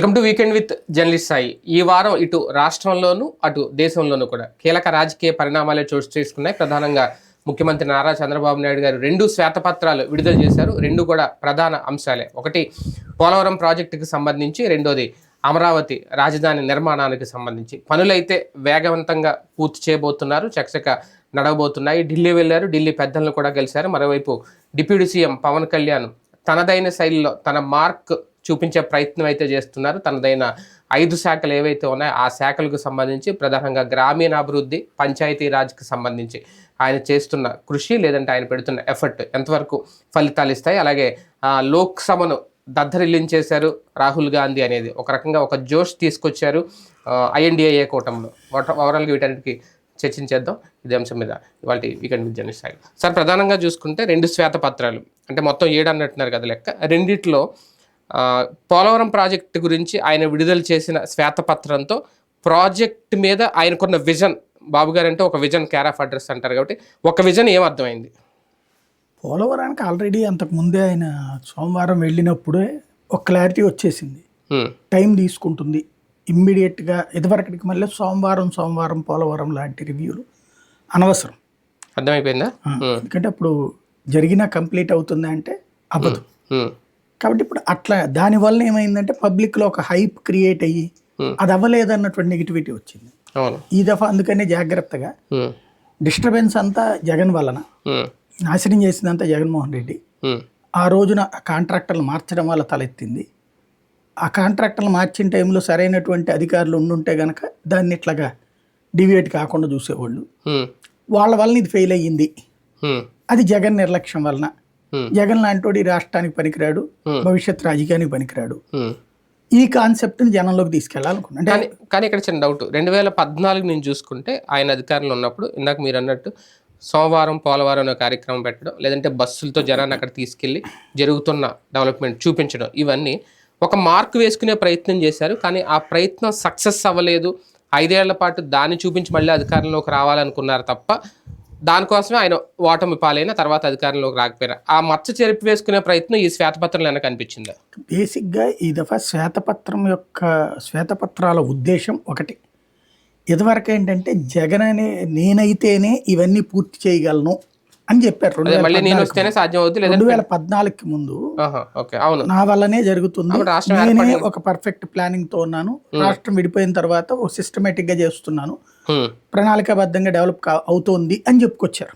Welcome to weekend with journalist Sai. ఈ వారం ఇటు రాష్ట్రంలోనూ అటు దేశంలోనూ కూడా కీలక రాజకీయ పరిణామాలే చోటు చేసుకున్నాయి. ప్రధానంగా ముఖ్యమంత్రి నారా చంద్రబాబు నాయుడు గారు 2 శ్వేతపత్రాలు విడుదల చేశారు. 2 కూడా ప్రధాన అంశాలే. ఒకటి పోలవరం ప్రాజెక్టుకి సంబంధించి, రెండోది అమరావతి రాజధాని నిర్మాణానికి సంబంధించి. పనులైతే వేగవంతంగా పూర్తి చేయబోతున్నారు, చకచక నడవబోతున్నాయి. ఢిల్లీ వెళ్ళారు, ఢిల్లీ పెద్దలను కూడా కలిశారు. మరోవైపు డిప్యూటీ సీఎం పవన్ కళ్యాణ్ తనదైన శైలిలో తన మార్క్ చూపించే ప్రయత్నం అయితే చేస్తున్నారు. తనదైన 5 శాఖలు ఏవైతే ఉన్నాయో ఆ శాఖలకు సంబంధించి ప్రధానంగా గ్రామీణాభివృద్ధి, పంచాయతీరాజ్కి సంబంధించి ఆయన చేస్తున్న కృషి లేదంటే ఆయన పెడుతున్న ఎఫర్ట్ ఎంతవరకు ఫలితాలు ఇస్తాయి. అలాగే లోక్సభను దద్దరిల్లించేశారు రాహుల్ గాంధీ అనేది ఒక రకంగా ఒక జోష్ తీసుకొచ్చారు INDA కూటమిలో. ఓవరాల్గా వీటన్నిటికీ చర్చించేద్దాం ఇదే అంశం మీద ఇవాళ weekend with journalist Sai. Sir, ప్రధానంగా చూసుకుంటే 2 శ్వేతపత్రాలు అంటే మొత్తం 7 అన్నట్టున్నారు కదా లెక్క. రెండిట్లో పోలవరం ప్రాజెక్టు గురించి ఆయన విడుదల చేసిన శ్వేతపత్రంతో ప్రాజెక్ట్ మీద ఆయనకున్న విజన్, బాబు గారు అంటే ఒక విజన్ కేర్ ఆఫ్ అడ్రస్ అంటారు కాబట్టి ఒక విజన్ ఏమర్థమైంది? పోలవరానికి ఆల్రెడీ అంతకుముందే ఆయన సోమవారం వెళ్ళినప్పుడే ఒక క్లారిటీ వచ్చేసింది. టైం తీసుకుంటుంది ఇమ్మీడియట్గా. ఇదివరకటికి మళ్ళీ సోమవారం పోలవరం లాంటి రివ్యూలు అనవసరం. అర్థమైపోయిందా? ఎందుకంటే అప్పుడు జరిగినా కంప్లీట్ అవుతుంది అంటే అవ్వదు. కాబట్టి ఇప్పుడు అట్లా దానివల్ల ఏమైందంటే పబ్లిక్లో ఒక హైప్ క్రియేట్ అయ్యి అది అవ్వలేదన్నటువంటి నెగిటివిటీ వచ్చింది ఈ దఫా. అందుకనే జాగ్రత్తగా డిస్టర్బెన్స్ అంతా జగన్ వలన, నాశనం చేసిందంతా జగన్మోహన్ రెడ్డి. ఆ రోజున కాంట్రాక్టర్లు మార్చడం వల్ల తలెత్తింది. ఆ కాంట్రాక్టర్లు మార్చిన టైంలో సరైనటువంటి అధికారులు ఉండుంటే కనుక దాన్ని ఇట్లాగా డివియేట్ కాకుండా చూసేవాళ్ళు. వాళ్ళ వలన ఇది ఫెయిల్ అయ్యింది. అది జగన్ నిర్లక్ష్యం వలన. జగన్ లాంటి రాష్ట్రానికి పనికిరాడు, భవిష్యత్ రాజకీయానికి పనికిరాడు. ఈ కాన్సెప్ట్ని జనంలోకి తీసుకెళ్లాలనుకున్నా. కానీ ఇక్కడ చిన్న డౌట్, 2014 నుంచి చూసుకుంటే ఆయన అధికారంలో ఉన్నప్పుడు ఇందాక మీరు అన్నట్టు సోమవారం పోలవరం అనే కార్యక్రమం పెట్టడం, లేదంటే బస్సులతో జనాన్ని అక్కడ తీసుకెళ్ళి జరుగుతున్న డెవలప్మెంట్ చూపించడం, ఇవన్నీ ఒక మార్క్ వేసుకునే ప్రయత్నం చేశారు. కానీ ఆ ప్రయత్నం సక్సెస్ అవ్వలేదు. 5 ఏళ్ల పాటు దాన్ని చూపించి మళ్ళీ అధికారంలోకి రావాలనుకున్నారు తప్ప దానికోసమే ఆయన ఓటమి పాలైన తర్వాత అధికారంలోకి రాకపోయినా ఆ మచ్చ చెరిపి వేసుకునే ప్రయత్నం ఈ శ్వేతపత్రంలో ఏమైనా కనిపించిందా? బేసిక్గా ఈ దఫా శ్వేతపత్రాల ఉద్దేశం ఒకటి. ఇదివరకు ఏంటంటే జగన్ అనే నేనైతేనే ఇవన్నీ పూర్తి చేయగలను అని చెప్పారు. 2014కి ముందు నా వల్లనే జరుగుతుంది, నేనే ఒక పర్ఫెక్ట్ ప్లానింగ్ తో ఉన్నాను, రాష్ట్రం విడిపోయిన తర్వాత ఒక సిస్టమేటిక్ గా చేస్తున్నాను, ప్రణాళికాబద్ధంగా డెవలప్ అవుతోంది అని చెప్పుకొచ్చారు.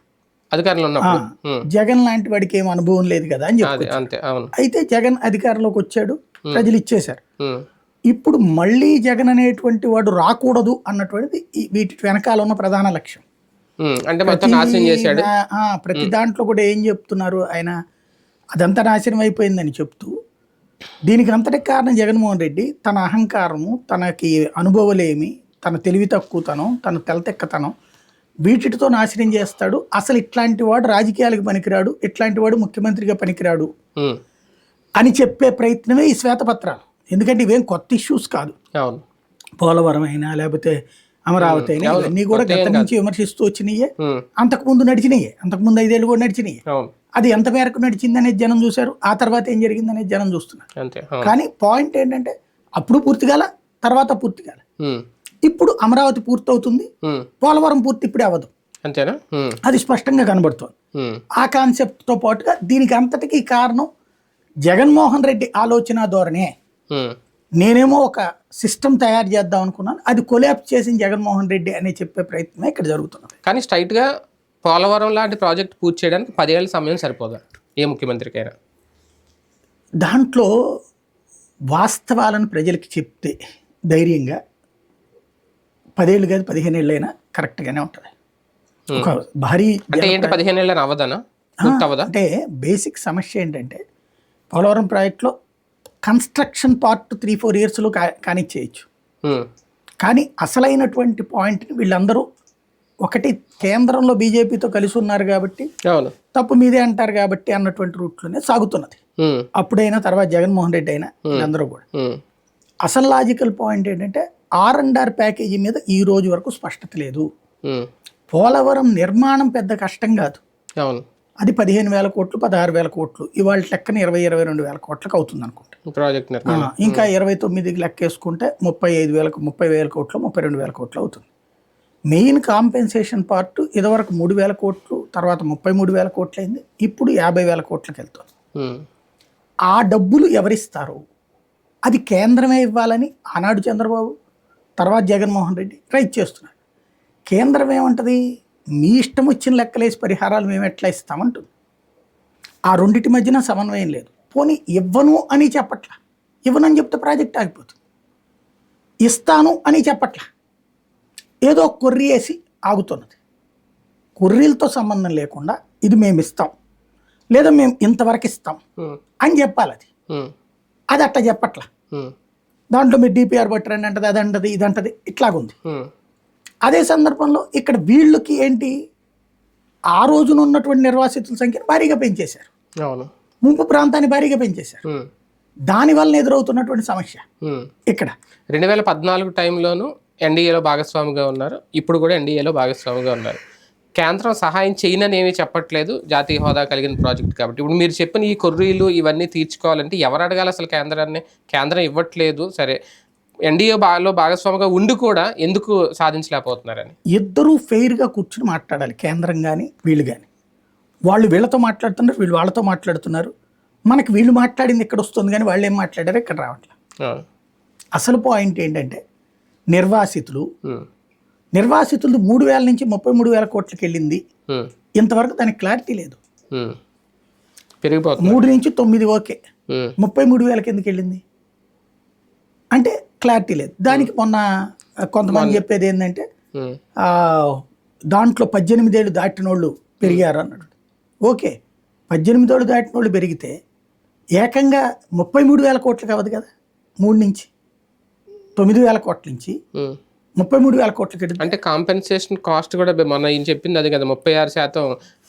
జగన్ లాంటి వాడికి ఏం అనుభవం లేదు కదా అని చెప్పుకొచ్చారు. అయితే జగన్ అధికారంలోకి వచ్చాడు, ప్రజలు ఇచ్చేశారు. ఇప్పుడు మళ్ళీ జగన్ అనేటువంటి వాడు రాకూడదు అన్నటువంటిది వీటి వెనకాల ఉన్న ప్రధాన లక్ష్యం. అంటే మొత్తం నాశనం చేశాడు. ప్రతి దాంట్లో కూడా ఏం చెప్తున్నారు ఆయన, అదంతా నాశనం అయిపోయిందని చెప్తూ దీనికి అంతటి కారణం జగన్మోహన్ రెడ్డి తన అహంకారము, తనకి అనుభవలేమి, తన తెలివి తక్కువతనం, తన తెలతెక్కతనం, వీటితో నాశనం చేస్తాడు. అసలు ఇట్లాంటి వాడు రాజకీయాలకు పనికిరాడు, ఇట్లాంటి వాడు ముఖ్యమంత్రిగా పనికిరాడు అని చెప్పే ప్రయత్నమే ఈ శ్వేతపత్రాలు. ఎందుకంటే ఇవేం కొత్త ఇష్యూస్ కాదు. పోలవరం అయినా లేకపోతే అమరావతి అయినా ఇవన్నీ కూడా గత నుంచి విమర్శిస్తూ వచ్చినాయే, అంతకుముందు నడిచినాయే, అంతకుముందు 5 ఏళ్ళు కూడా నడిచినాయి. అది ఎంత మేరకు నడిచింది అనేది జనం చూశారు, ఆ తర్వాత ఏం జరిగింది అనేది జనం చూస్తున్నారు. కానీ పాయింట్ ఏంటంటే అప్పుడు పూర్తిగాల, తర్వాత పూర్తిగాల. ఇప్పుడు అమరావతి పూర్తవుతుంది, పోలవరం పూర్తి ఇప్పుడే అవ్వదు, అంతేనా? అది స్పష్టంగా కనబడుతోంది. ఆ కాన్సెప్ట్ తో పాటుగా దీనికి అంతటికీ కారణం జగన్మోహన్ రెడ్డి ఆలోచన ధోరణే. నేనేమో ఒక సిస్టమ్ తయారు చేద్దాం అనుకున్నాను, అది కొలాప్స్ చేసిన జగన్మోహన్ రెడ్డి అని చెప్పే ప్రయత్నమే ఇక్కడ జరుగుతున్నది. కానీ స్ట్రైట్గా పోలవరం లాంటి ప్రాజెక్ట్ పూర్తి చేయడానికి 10 ఏళ్ళ సమయం సరిపోదా ఏ ముఖ్యమంత్రికైనా? దాంట్లో వాస్తవాలను ప్రజలకి చెప్తే ధైర్యంగా 10 ఏళ్ళు కాదు 15 ఏళ్ళైనా కరెక్ట్గానే ఉంటుంది. ఒక భారీ అంటే 15 ఏళ్ళని అవ్వదనా? అంటే బేసిక్ సమస్య ఏంటంటే పోలవరం ప్రాజెక్ట్లో కన్స్ట్రక్షన్ పార్ట్ 3-4 ఇయర్స్లో కానిచ్చేయచ్చు. కానీ అసలైనటువంటి పాయింట్ని వీళ్ళందరూ ఒకటి కేంద్రంలో బీజేపీతో కలిసి ఉన్నారు కాబట్టి తప్పు మీదే అంటారు కాబట్టి అన్నటువంటి రూట్లోనే సాగుతున్నది. అప్పుడైనా తర్వాత జగన్మోహన్ రెడ్డి అయినా వీళ్ళందరూ కూడా. అసలు లాజికల్ పాయింట్ ఏంటంటే R&R ప్యాకేజీ మీద ఈ రోజు వరకు స్పష్టత లేదు. పోలవరం నిర్మాణం పెద్ద కష్టం కాదు, అది 15,000 కోట్లు 16,000 కోట్లు ఇవాళ లెక్కన 22,000 కోట్లకు అవుతుంది అనుకుంటా. ప్రాజెక్ట్ నిర్మాణం ఇంకా 29కి లెక్కేసుకుంటే 30,000 కోట్లు 32,000 కోట్లు అవుతుంది. మెయిన్ కాంపెన్సేషన్ పార్ట్ ఇదివరకు 3,000 కోట్లు తర్వాత 33,000 కోట్లు అయింది, ఇప్పుడు 50,000 కోట్లకు వెళ్తుంది. ఆ డబ్బులు ఎవరిస్తారు? అది కేంద్రమే ఇవ్వాలని ఆనాడు చంద్రబాబు తర్వాత జగన్మోహన్ రెడ్డి ట్రై చేస్తున్నారు. కేంద్రం ఏమంటది, మీ ఇష్టం వచ్చిన లెక్కలేసి పరిహారాలు మేము ఎట్లా ఇస్తామంటుంది. ఆ రెండింటి మధ్యన సమన్వయం లేదు. పోనీ ఇవ్వను అని చెప్పట్లా, ఇవ్వనని చెప్తే ప్రాజెక్ట్ ఆగిపోతుంది. ఇస్తాను అని చెప్పట్లా, ఏదో కొర్రీ వేసి ఆగుతున్నది. కొర్రీలతో సంబంధం లేకుండా ఇది మేము ఇస్తాం లేదా మేము ఇంతవరకు ఇస్తాం అని చెప్పాలి. అది అట్లా చెప్పట్లా. దాంట్లో మీరు డిపిఆర్ పట్టరండి అంటది, అది అంటది, ఇది అంటది, ఇట్లాగుంది. అదే సందర్భంలో ఇక్కడ వీళ్ళకి ఏంటి, ఆ రోజున ఉన్నటువంటి నిర్వాసితుల సంఖ్యను భారీగా పెంచేశారు, ముంపు ప్రాంతాన్ని భారీగా పెంచేశారు. దానివల్ల ఎదురవుతున్నటువంటి సమస్య ఇక్కడ 2014 టైంలోనూ ఎన్డీఏలో భాగస్వామిగా ఉన్నారు, ఇప్పుడు కూడా ఎన్డీఏలో భాగస్వామిగా ఉన్నారు. కేంద్రం సహాయం చేయనని ఏమీ చెప్పట్లేదు, జాతీయ హోదా కలిగిన ప్రాజెక్ట్ కాబట్టి. ఇప్పుడు మీరు చెప్పిన ఈ కొర్రీలు ఇవన్నీ తీర్చుకోవాలంటే ఎవరు అడగాలి అసలు కేంద్రాన్ని? కేంద్రం ఇవ్వట్లేదు, సరే ఎన్డీఏలో భాగస్వామిగా ఉండి కూడా ఎందుకు సాధించలేకపోతున్నారని? ఇద్దరూ ఫెయిర్గా కూర్చుని మాట్లాడాలి, కేంద్రం కానీ వీళ్ళు కానీ. వాళ్ళు వీళ్ళతో మాట్లాడుతున్నారు, వీళ్ళు వాళ్ళతో మాట్లాడుతున్నారు. మనకి వీళ్ళు మాట్లాడింది ఇక్కడ వస్తుంది కానీ వాళ్ళు ఏం మాట్లాడారో ఇక్కడ రావట్లేదు. అసలు పాయింట్ ఏంటంటే నిర్వాసితులు 3,000 నుంచి 33,000 కోట్లకి వెళ్ళింది. ఇంతవరకు దానికి క్లారిటీ లేదు. 3 నుంచి 9 ఓకే, 33,000కి ఎందుకు వెళ్ళింది అంటే క్లారిటీ లేదు. దానికి మొన్న కొంతమంది చెప్పేది ఏంటంటే దాంట్లో 18 ఏళ్ళు దాటిన వాళ్ళు పెరిగారు అన్నాడు. ఓకే, 18 ఏళ్ళు దాటిన వాళ్ళు పెరిగితే ఏకంగా 33,000 కోట్లు కావదు కదా. 3 నుంచి 9,000 కోట్ల నుంచి 33,000 కోట్లకి. అంటే కాంపెన్సేషన్ కాస్ట్ కూడా మన ఏం చెప్పింది అది కదా, 36%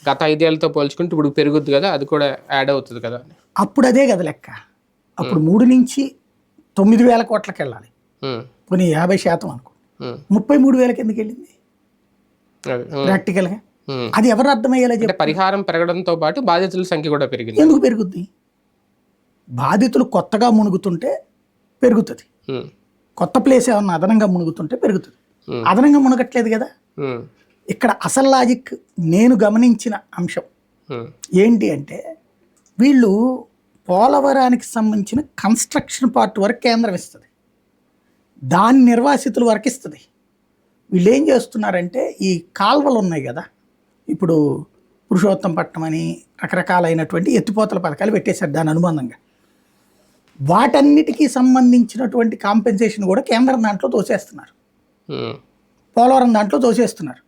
గత 5 ఏళ్ళతో పోల్చుకుంటే ఇప్పుడు పెరుగుద్ది కదా, అది కూడా యాడ్ అవుతుంది కదా. అప్పుడు అదే కదా లెక్క. అప్పుడు 3 నుంచి 9,000 కోట్లకి వెళ్ళాలి, కొన్ని 50% అనుకో. 33,000కి ఎందుకు వెళ్ళింది ప్రాక్టికల్గా? అది ఎవరు అర్థమయ్యేలా చెప్పి. పరిహారం పెరగడంతో పాటు బాధితుల సంఖ్య కూడా పెరిగింది. ఎందుకు పెరుగుద్ది? బాధితులు కొత్తగా మునుగుతుంటే పెరుగుతుంది, కొత్త ప్లేస్ ఏమన్నా అదనంగా మునుగుతుంటే పెరుగుతుంది. అదనంగా మునగట్లేదు కదా. ఇక్కడ అసలు లాజిక్ నేను గమనించిన అంశం ఏంటి అంటే, వీళ్ళు పోలవరానికి సంబంధించిన కన్స్ట్రక్షన్ పార్ట్ వరకు కేంద్రం ఇస్తుంది, దాని నిర్వాసితుల వరకు ఇస్తుంది. వీళ్ళు ఏం చేస్తున్నారంటే ఈ కాల్వలు ఉన్నాయి కదా, ఇప్పుడు పురుషోత్తంపట్నం అని రకరకాలైనటువంటి ఎత్తిపోతల పథకాలు పెట్టేశారు దాని అనుబంధంగా. వాటన్నిటికీ సంబంధించినటువంటి కాంపెన్సేషన్ కూడా కేంద్రం దాంట్లో తోసేస్తున్నారు, పోలవరం దాంట్లో తోసేస్తున్నారు.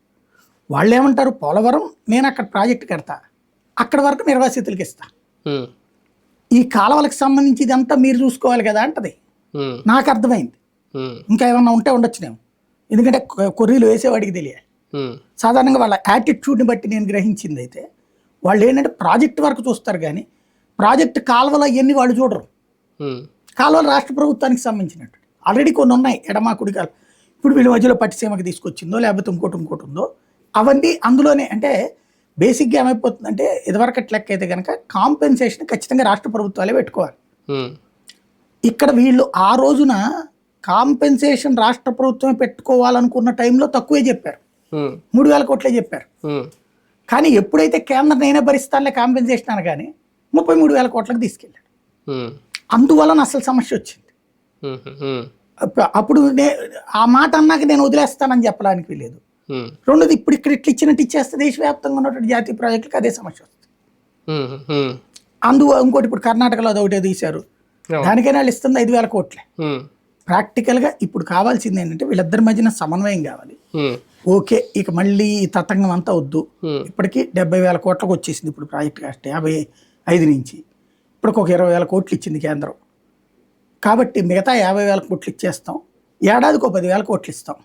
వాళ్ళు ఏమంటారు, పోలవరం నేను అక్కడ ప్రాజెక్ట్ కడతా, అక్కడ వరకు నిర్వాసితులకి ఇస్తా, ఈ కాలువలకు సంబంధించి ఇదంతా మీరు చూసుకోవాలి కదా అంటది. నాకు అర్థమైంది, ఇంకా ఏమన్నా ఉంటే ఉండొచ్చునేమో, ఎందుకంటే కొర్రీలు వేసేవాడికి తెలియాలి. సాధారణంగా వాళ్ళ యాటిట్యూడ్ని బట్టి నేను గ్రహించింది అయితే వాళ్ళు ఏంటంటే ప్రాజెక్ట్ వరకు చూస్తారు కానీ ప్రాజెక్ట్ కాలువలు అవన్నీ వాళ్ళు చూడరు. కాలువలు రాష్ట్ర ప్రభుత్వానికి సంబంధించినట్టు ఆల్రెడీ కొన్ని ఉన్నాయి, ఎడమా కుడి కాలు. ఇప్పుడు వీళ్ళ మధ్యలో పట్టిసీమకి తీసుకొచ్చిందో లేకపోతే ఇంకోటి ఉందో అవన్నీ అందులోనే. అంటే బేసిక్గా ఏమైపోతుందంటే ఇదివరకు లెక్క అయితే కనుక కాంపెన్సేషన్ ఖచ్చితంగా రాష్ట్ర ప్రభుత్వాలే పెట్టుకోవాలి. ఇక్కడ వీళ్ళు ఆ రోజున కాంపెన్సేషన్ రాష్ట్ర ప్రభుత్వమే పెట్టుకోవాలనుకున్న టైంలో తక్కువే చెప్పారు, 3,000 కోట్లే చెప్పారు. కానీ ఎప్పుడైతే కేంద్రం నేనే భరిస్తానులే కాంపెన్సేషన్ అనగానే 33,000 కోట్లకు తీసుకెళ్ళాడు. అందువలన అసలు సమస్య వచ్చింది. అప్పుడు ఆ మాట అన్నాక నేను వదిలేస్తానని చెప్పడానికి లేదు. రెండోది, ఇప్పుడు ఇక్కడ ఇట్లా ఇచ్చినట్టు ఇచ్చేస్తే దేశవ్యాప్తంగా ఉన్నటువంటి జాతీయ ప్రాజెక్టులకు అదే సమస్య వస్తుంది. ఇంకోటి ఇప్పుడు కర్ణాటకలో అది ఒకటే తీశారు, దానికైనా వాళ్ళు ఇస్తుంది 5,000 కోట్లే. ప్రాక్టికల్గా ఇప్పుడు కావాల్సింది ఏంటంటే వీళ్ళిద్దరి మధ్యన సమన్వయం కావాలి. ఓకే, ఇక మళ్ళీ ఈ తతంగం అంతా వద్దు. ఇప్పటికీ 70,000 కోట్లకు వచ్చేసింది ఇప్పుడు ప్రాజెక్ట్ కాస్ట్, 55 నుంచి ఇప్పటికి ఒక 20,000 కోట్లు ఇచ్చింది కేంద్రం. కాబట్టి మిగతా 50,000 కోట్లు ఇచ్చేస్తాం, ఏడాదికి 10,000 కోట్లు ఇస్తాం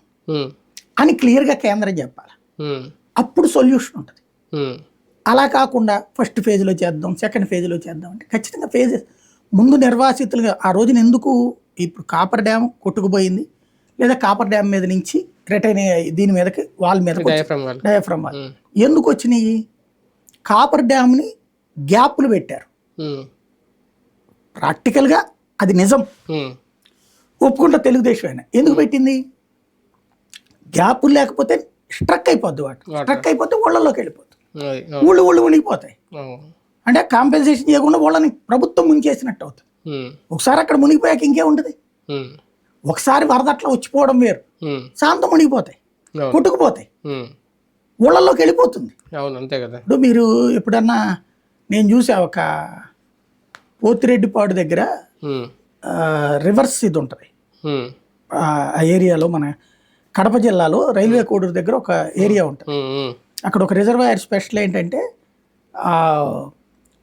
అని క్లియర్గా కేంద్రం చెప్పాలి. అప్పుడు సొల్యూషన్ ఉంటుంది. అలా కాకుండా ఫస్ట్ ఫేజ్లో చేద్దాం, సెకండ్ ఫేజ్లో చేద్దాం అంటే ఖచ్చితంగా ఫేజెస్ ముందు నిర్వాసితులుగా ఆ రోజున ఎందుకు ఇప్పుడు కాపర్ డ్యామ్ కొట్టుకుపోయింది, లేదా కాపర్ డ్యామ్ మీద నుంచి రిటైన్ దీని మీదకి వాళ్ళ మీద డయాఫ్రమ్ వాల్ ఎందుకు వచ్చినాయి? కాపర్ డ్యామ్ని గ్యాప్లు పెట్టారు. ప్రాక్టికల్గా అది నిజం, ఒప్పుకుంటా తెలుగుదేశం అయినా. ఎందుకు పెట్టింది? గ్యాపులు లేకపోతే స్ట్రక్ అయిపోద్ది, స్ట్రక్ అయిపోతే ఊళ్ళలోకి వెళ్ళిపోతుంది, ఊళ్ళు మునిగిపోతాయి. అంటే కాంపెన్సేషన్ చేయకుండా వాళ్ళని ప్రభుత్వం ముంచేసినట్టు అవుతుంది. ఒకసారి అక్కడ మునిగిపోయాక ఇంకేముంటుంది? ఒకసారి వరద అట్లా వచ్చిపోవడం వేరు, శాంతం మునిగిపోతాయి, కొట్టుకుపోతాయి, ఊళ్ళలోకి వెళ్ళిపోతుంది. ఇప్పుడు మీరు ఎప్పుడన్నా, నేను చూసా ఒక పోతిరెడ్డిపాడు దగ్గర రివర్స్ ఇది ఉంటుంది ఆ ఏరియాలో, మన కడప జిల్లాలో రైల్వే కోడూరు దగ్గర ఒక ఏరియా ఉంటుంది. అక్కడ ఒక రిజర్వాయర్ స్పెషల్ ఏంటంటే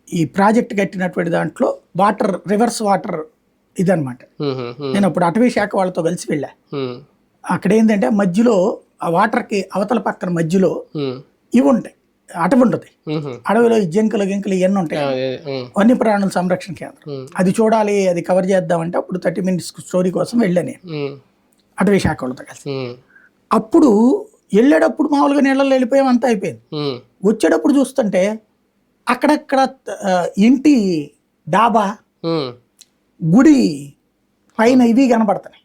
ఈ ప్రాజెక్ట్ కట్టినటువంటి దాంట్లో వాటర్, రివర్స్ వాటర్ ఇదనమాట. నేను అప్పుడు అటవీ శాఖ వాళ్ళతో కలిసి వెళ్ళా. అక్కడ ఏంటంటే మధ్యలో ఆ వాటర్కి అవతల పక్కన మధ్యలో ఇవి ఉంటాయి, అటవీ ఉంటుంది. అడవిలో జింకలు గింకలు ఇవన్నీ ఉంటాయి, వన్యప్రాణుల సంరక్షణ కేంద్రం. అది చూడాలి, అది కవర్ చేద్దామంటే అప్పుడు 30 minutes స్టోరీ కోసం వెళ్ళాను అటవీ శాఖ వాళ్ళతో కలిసి. అప్పుడు వెళ్ళేటప్పుడు మామూలుగా నీళ్ళలో వెళ్ళిపోయాం, అంతా అయిపోయింది. వచ్చేటప్పుడు చూస్తుంటే అక్కడక్కడ ఇంటి డాబా, గుడి పైన ఇవి కనబడతాయి.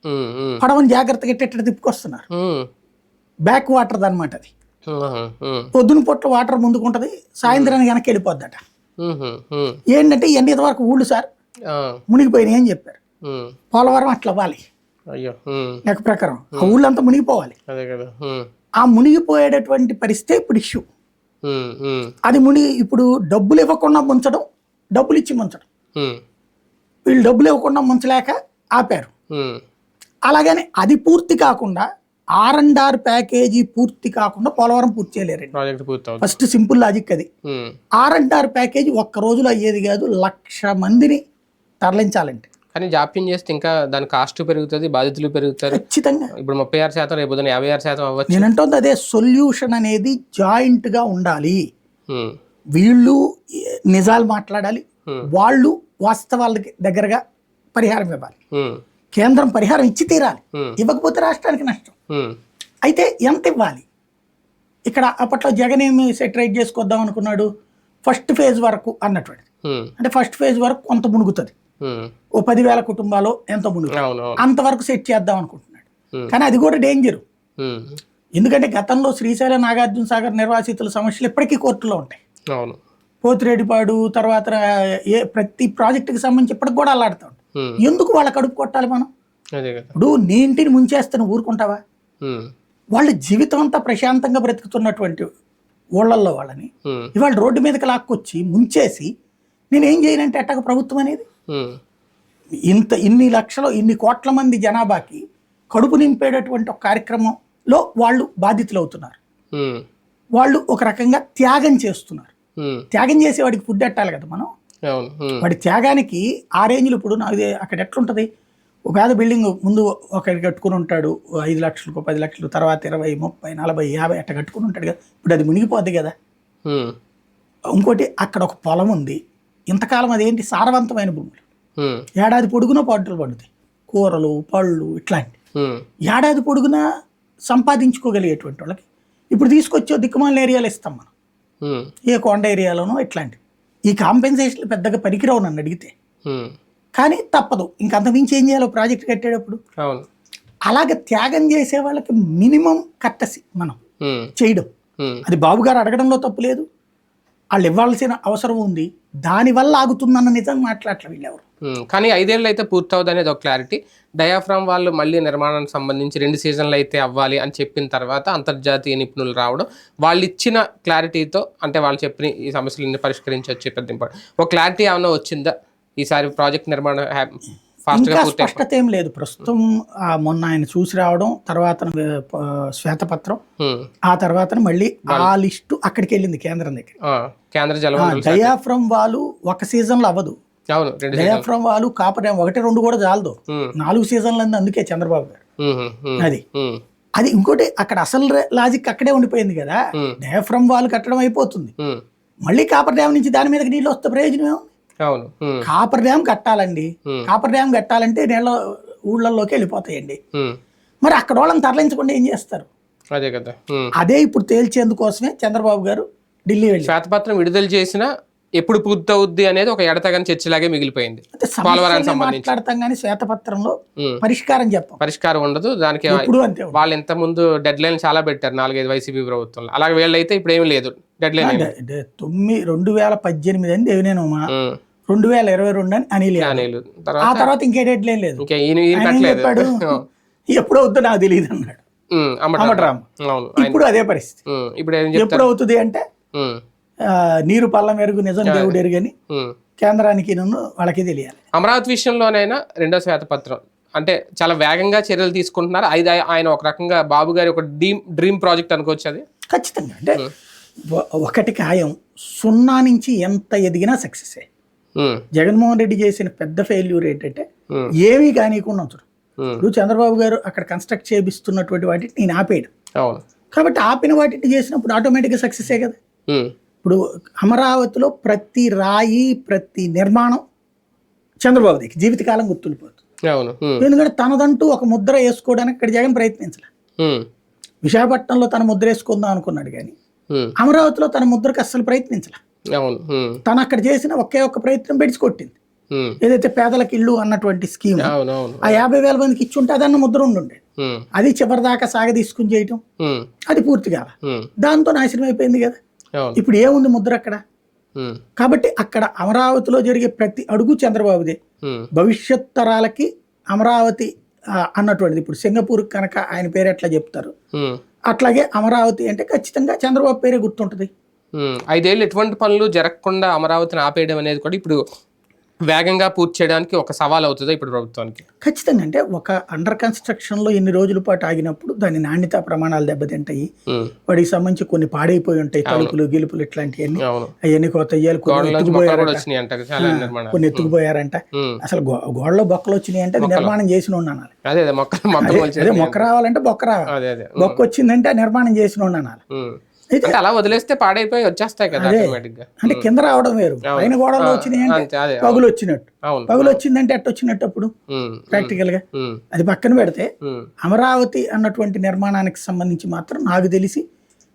పడవని జాగ్రత్తగా ఎట్ట తిప్పుకొస్తున్నారు. బ్యాక్ వాటర్ అనమాట అది. పొద్దున పొట్ల వాటర్ ముందుకుంటది, సాయంత్రానికి వెనక్కి వెళ్ళిపోద్దట. ఏంటంటే ఇవన్నీ ఇంతవరకు ఊళ్ళు సార్ మునిగిపోయినాయి అని చెప్పారు. పోలవరం అట్లా అవ్వాలి లెక్క ప్రకారం, ఆ ఊళ్ళంతా మునిగిపోవాలి. ఆ మునిగిపోయేటటువంటి పరిస్థితి ఇప్పుడు ఇష్యూ. అది ఇప్పుడు డబ్బులు ఇవ్వకుండా ముంచడం, డబ్బులు ఇచ్చి ముంచడం. వీళ్ళు డబ్బులు ఇవ్వకుండా ముంచలేక ఆపారు. అలాగని అది పూర్తి కాకుండా R&R ప్యాకేజీ పూర్తి కాకుండా పోలవరం పూర్తి చేయలేరు. ఫస్ట్ సింపుల్ లాజిక్ అది. R&R ప్యాకేజీ ఒక్క రోజులో అయ్యేది కాదు, 1,00,000 మందిని తరలించాలంటే. కానీ జాప్యం చేస్తే ఇంకా దాని కాస్ట్ పెరుగుతుంది, బాధితులు పెరుగుతారు ఖచ్చితంగా. ఇప్పుడు 36%, రేపు 56% అవ్వచ్చు. నేను అంటుంది అదే, సొల్యూషన్ అనేది జాయింట్ గా ఉండాలి. వీళ్ళు నిజాలు మాట్లాడాలి, వాళ్ళు వాస్తవాలకి దగ్గరగా పరిహారం ఇవ్వాలి. కేంద్రం పరిహారం ఇచ్చి తీరాలి, ఇవ్వకపోతే రాష్ట్రానికి నష్టం. అయితే ఎంత ఇవ్వాలి? ఇక్కడ అప్పట్లో జగన్ ఏమి సెటరైట్ చేసుకొద్దాం అనుకున్నాడు, ఫస్ట్ ఫేజ్ వరకు అన్నటువంటి. అంటే ఫస్ట్ ఫేజ్ వరకు కొంత మునుగుతుంది, ఓ 10,000 కుటుంబాలు ఎంతో మునుగుతుంది, అంతవరకు సెట్ చేద్దాం అనుకుంటున్నాడు. కానీ అది కూడా డేంజర్. ఎందుకంటే గతంలో శ్రీశైలం, నాగార్జున సాగర్ నిర్వాసితుల సమస్యలు ఇప్పటికీ కోర్టులో ఉంటాయి. పోతిరెడ్డిపాడు తర్వాత ప్రతి ప్రాజెక్టుకి సంబంధించి ఇప్పటికి కూడా అల్లాడుతూ ఉంటాం. ఎందుకు వాళ్ళ కడుపు కొట్టాలి మనం? ఇప్పుడు నీ ఇంటిని ముంచేస్తే ఊరుకుంటావా? వాళ్ళ జీవితం అంతా ప్రశాంతంగా బ్రతుకుతున్నటువంటి ఊళ్ళల్లో వాళ్ళని ఇవాళ రోడ్డు మీదకి లాక్కొచ్చి ముంచేసి నేనేం చేయనంటే ఎట్టక ప్రభుత్వం అనేది? ఇన్ని లక్షలు, ఇన్ని కోట్ల మంది జనాభాకి కడుపు నింపేటటువంటి ఒక కార్యక్రమంలో వాళ్ళు బాధితులు అవుతున్నారు. వాళ్ళు ఒక రకంగా త్యాగం చేస్తున్నారు. త్యాగం చేసే వాడికి ఫుడ్ పెట్టాలి కదా మనం. వాడి త్యాగానికి ఆ రేంజ్లో ఇప్పుడు నాకు అక్కడ ఎట్లుంటుంది, ఒక పేద బిల్డింగ్ ముందు ఒకటి కట్టుకుని ఉంటాడు 5 లక్షలకు, 10 లక్షలు, తర్వాత 20, 30, 40, 50 అట్లా కట్టుకుని ఉంటాడు కదా. ఇప్పుడు అది మునిగిపోద్ది కదా. ఇంకోటి అక్కడ ఒక పొలం ఉంది, ఇంతకాలం అదేంటి సారవంతమైన భూములు, ఏడాది పొడుగునా పంటలు పండుతాయి, కూరలు పళ్ళు ఇట్లాంటి ఏడాది పొడుగునా సంపాదించుకోగలిగేటువంటి వాళ్ళకి ఇప్పుడు తీసుకొచ్చే దిక్కుమాలిన ఏరియాలు ఇస్తాం మనం, ఏ కొండ ఏరియాలోనో ఇట్లాంటివి. ఈ కాంపెన్సేషన్లు పెద్దగా పనికిరావు నన్ను అడిగితే. కానీ తప్పదు, ఇంకంత మించి ఏం చేయాలో ప్రాజెక్ట్ కట్టేటప్పుడు. అలాగే త్యాగం చేసే వాళ్ళకి మినిమం కట్టసి మనం చేయడం, అది బాబు గారు అడగడంలో తప్పు లేదు, వాళ్ళు ఇవ్వాల్సిన అవసరం ఉంది. దానివల్ల ఆగుతుందన్న నిజం మాట్లాడలే వీళ్ళెవరు. కానీ 5 ఏళ్ళు అయితే పూర్తవుతుంది అనేది ఒక క్లారిటీ. డయాఫ్రామ్ వాళ్ళు మళ్ళీ నిర్మాణానికి సంబంధించి 2 సీజన్లు అయితే అవ్వాలి అని చెప్పిన తర్వాత అంతర్జాతీయ నిపుణులు రావడం, వాళ్ళు ఇచ్చిన క్లారిటీతో, అంటే వాళ్ళు చెప్పిన ఈ సమస్యలన్నీ పరిష్కరించవచ్చు చెప్పేది ఒక క్లారిటీ ఏమైనా వచ్చిందా ఈసారి ప్రాజెక్ట్ నిర్మాణం ఇంకా స్పష్టత ఏం లేదు ప్రస్తుతం. మొన్న ఆయన చూసి రావడం, తర్వాత శ్వేతపత్రం, ఆ తర్వాత మళ్ళీ ఆ లిస్టు అక్కడికి వెళ్ళింది కేంద్రం దగ్గర. డయాఫ్రమ్ వాళ్ళు ఒక సీజన్ లో అవ్వదు. డయాఫ్రమ్ వాళ్ళు కాపర్ డ్యామ్ 1, 2 కూడా చాలదు, 4 సీజన్లు అంది. అందుకే చంద్రబాబు గారు అది ఇంకోటి అక్కడ అసలు లాజిక్ అక్కడే ఉండిపోయింది కదా. డయాఫ్రమ్ వాళ్ళు కట్టడం అయిపోతుంది, మళ్ళీ కాపర్ డ్యామ్ నుంచి దాని మీదకి నీళ్ళు వస్తే ప్రయోజనం ఏముంది? కాపర్ డ్యామ్ కట్టాలండి, కాపర్ డ్యామ్ కట్టాలంటే నీళ్ళ ఊళ్ళల్లోకి వెళ్ళిపోతాయండి. మరి అక్కడ వాళ్ళని తరలించకుండా ఏం చేస్తారు? అదే ఇప్పుడు తేల్చేందుకోసమే చంద్రబాబు గారు ఢిల్లీ వెళ్ళి. శ్వేతపత్రం విడుదల చేసినా ఎప్పుడు పూర్తవుద్ది అనేది ఒక ఎడతగని చర్చలాగే మిగిలిపోయింది. అంటే పోలవరానికి సమస్యల్ని సంబంధించి మాట్లాడతాం కానీ శ్వేతపత్రంలో ఉమ్. పరిష్కారం చెప్పాం. పరిష్కారం ఉండదు దానికి. ఎప్పుడు అంతే ఉంది. వాళ్ళు ఇంత ముందు డెడ్ లైన్ చాలా పెట్టారు 4-5 వైసీపీ ప్రభుత్వంలో. అలాగే వీళ్ళైతే ఇప్పుడు ఏమీ లేదు డెడ్ లైన్. 2018 అని దేవినేని ఉమా, 2022 అని అనిల్ యాదవ్. అనిల్ ఆ తర్వాత ఇంకే డెడ్ లైన్ లేదు. ఇంకా ఈయన ఆయన ఏం పెట్టలేదు. చెప్పాడు, ఎప్పుడు అవుతుందో నాకు తెలియదు అన్నాడు అమటరామ్. అవును. ఇప్పుడు అదే పరిస్థితి. ఇప్పుడు ఏం ఎప్పుడు చెప్తారు? అవుతుంది అంటే నీరు పల్లం ఎరుగు నిజం దేవుడు ఎరుగని కేంద్రానికి వాళ్ళకి తెలియాలి. అమరావతి విషయంలోనైనా రెండో శ్వేతపత్రం అంటే చాలా వేగంగా చర్యలు తీసుకుంటున్నారు. ఆయన ఒక రకంగా బాబు గారి ఒక డ్రీమ్ ప్రాజెక్ట్ అనుకోవచ్చు అది. ఖచ్చితంగా అంటే ఒకటి ఖాయం, 0 నుంచి ఎంత ఎదిగినా సక్సెస్. జగన్మోహన్ రెడ్డి చేసిన పెద్ద ఫెయిల్యూర్ ఏంటంటే ఏమీ కానీకుండా ఉంచడం. ఇప్పుడు చంద్రబాబు గారు అక్కడ కన్స్ట్రక్ట్ చేపిస్తున్నటువంటి వాటిని నేను ఆపేయడం. కాబట్టి ఆపిన వాటిని చేసినప్పుడు ఆటోమేటిక్గా సక్సెసే కదా. ఇప్పుడు అమరావతిలో ప్రతి రాయి ప్రతి నిర్మాణం చంద్రబాబు దగ్గర జీవితకాలం గుర్తుండిపోతుంది. ఎందుకంటే తనదంటూ ఒక ముద్ర వేసుకోవడానికి ఇక్కడ జగన్ ప్రయత్నించలే. విశాఖపట్నంలో తన ముద్ర వేసుకుందాం అనుకున్నాడు కానీ అమరావతిలో తన ముద్రకు అస్సలు ప్రయత్నించలే. తను అక్కడ చేసిన ఒకే ఒక్క ప్రయత్నం బెడిసి కొట్టింది. ఏదైతే పేదలకు ఇల్లు అన్నటువంటి స్కీమ్ ఆ 50,000 మందికి ఇచ్చుంటే అదన్న ముద్ర ఉండుండే. అది చివరిదాకా సాగ తీసుకుని చేయటం అది పూర్తి కాల, దాంతో నాశనం అయిపోయింది కదా. ఇప్పుడు ఏముంది ముద్ర అక్కడ. కాబట్టి అక్కడ అమరావతిలో జరిగే ప్రతి అడుగు చంద్రబాబుదే. భవిష్యత్ తరాలకి అమరావతి అన్నటువంటిది ఇప్పుడు సింగపూర్ కనుక ఆయన పేరు ఎట్లా చెప్తారు, అట్లాగే అమరావతి అంటే ఖచ్చితంగా చంద్రబాబు పేరే గుర్తుంటది. 5 ఏళ్ళు ఎటువంటి పనులు జరగకుండా అమరావతిని ఆపేయడం అనేది కూడా ఇప్పుడు వేగంగా పూర్తి చేయడానికి ఒక సవాల్ అవుతుంది ఇప్పుడు ప్రభుత్వానికి. ఖచ్చితంగా అంటే ఒక అండర్ కన్స్ట్రక్షన్ లో ఎన్ని రోజుల పాటు ఆగినప్పుడు దాని నాణ్యత ప్రమాణాలు దెబ్బతింటాయి. వాటికి సంబంధించి కొన్ని పాడైపోయి ఉంటాయి, తలుపులు గిలుపులు ఇట్లాంటివన్నీ అవన్నీ కొత్త అయ్యాలి. కొన్ని ఎత్తుకుపోయారంట. అసలు గోడలో బొక్కలు వచ్చినాయి అంటే అది నిర్మాణం చేసిన అనాలి. అదే మొక్క రావాలంటే బొక్క రావాలి, బొక్క వచ్చిందంటే ఆ నిర్మాణం చేసిన అనాలి. అయితే అలా వదిలేస్తే పాడైపోయి వచ్చేస్తాయి కదా ఆటోమేటిక్ గా. అంటే కింద రావడం వేరు, పైన గోడలో వచ్చినాయి అంటే పగులు వచ్చినట్టు. పగులు వచ్చిందంటే ఎట్ట వచ్చినట్టు అప్పుడు ప్రాక్టికల్ గా. అది పక్కన పెడితే అమరావతి అన్నటువంటి నిర్మాణానికి సంబంధించి మాత్రం నాకు తెలిసి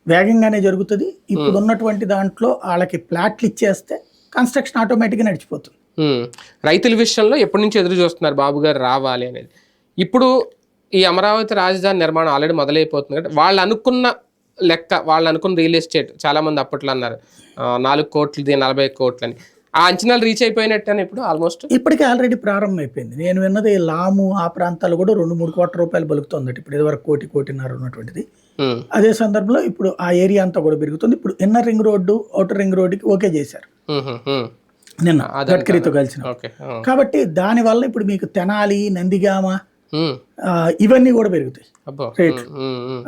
వేగంగానే జరుగుతుంది. ఇప్పుడు ఉన్నటువంటి దాంట్లో వాళ్ళకి ప్లాట్లు ఇచ్చేస్తే కన్స్ట్రక్షన్ ఆటోమేటిక్ గా నడిచిపోతుంది. రైతుల విషయంలో ఎప్పటి నుంచి ఎదురు చూస్తున్నారు బాబు గారు రావాలి అనేది. ఇప్పుడు ఈ అమరావతి రాజధాని నిర్మాణం ఆల్రెడీ మొదలైపోతుంది కదా, వాళ్ళు అనుకున్న లెక్క, వాళ్ళు అనుకున్న రియల్ ఎస్టేట్ చాలా మంది అప్పట్లో అన్నారు 4 కోట్లది 40 కోట్లని, ఆ అంచనాలు రీచ్ అయిపోయినట్టు ఇప్పుడు ఆల్మోస్ట్ ఇప్పటికే ఆల్రెడీ ప్రారంభం అయిపోయింది. నేను విన్నది లాము ఆ ప్రాంతాలు కూడా 2-3 కోట్ల రూపాయలు బలుకుతుంది. ఇప్పుడు ఇదివరకు 1-1.5 ఉన్నటువంటిది. అదే సందర్భంలో ఇప్పుడు ఆ ఏరియా అంతా కూడా పెరుగుతుంది. ఇప్పుడు inner ring road outer ring రోడ్డుకి ఓకే చేశారు నిన్న గడ్కరీతో కలిసిన. కాబట్టి దానివల్ల ఇప్పుడు మీకు తెనాలి, నందిగామ ఇవన్నీ కూడా పెరుగుతాయి రేట్లు.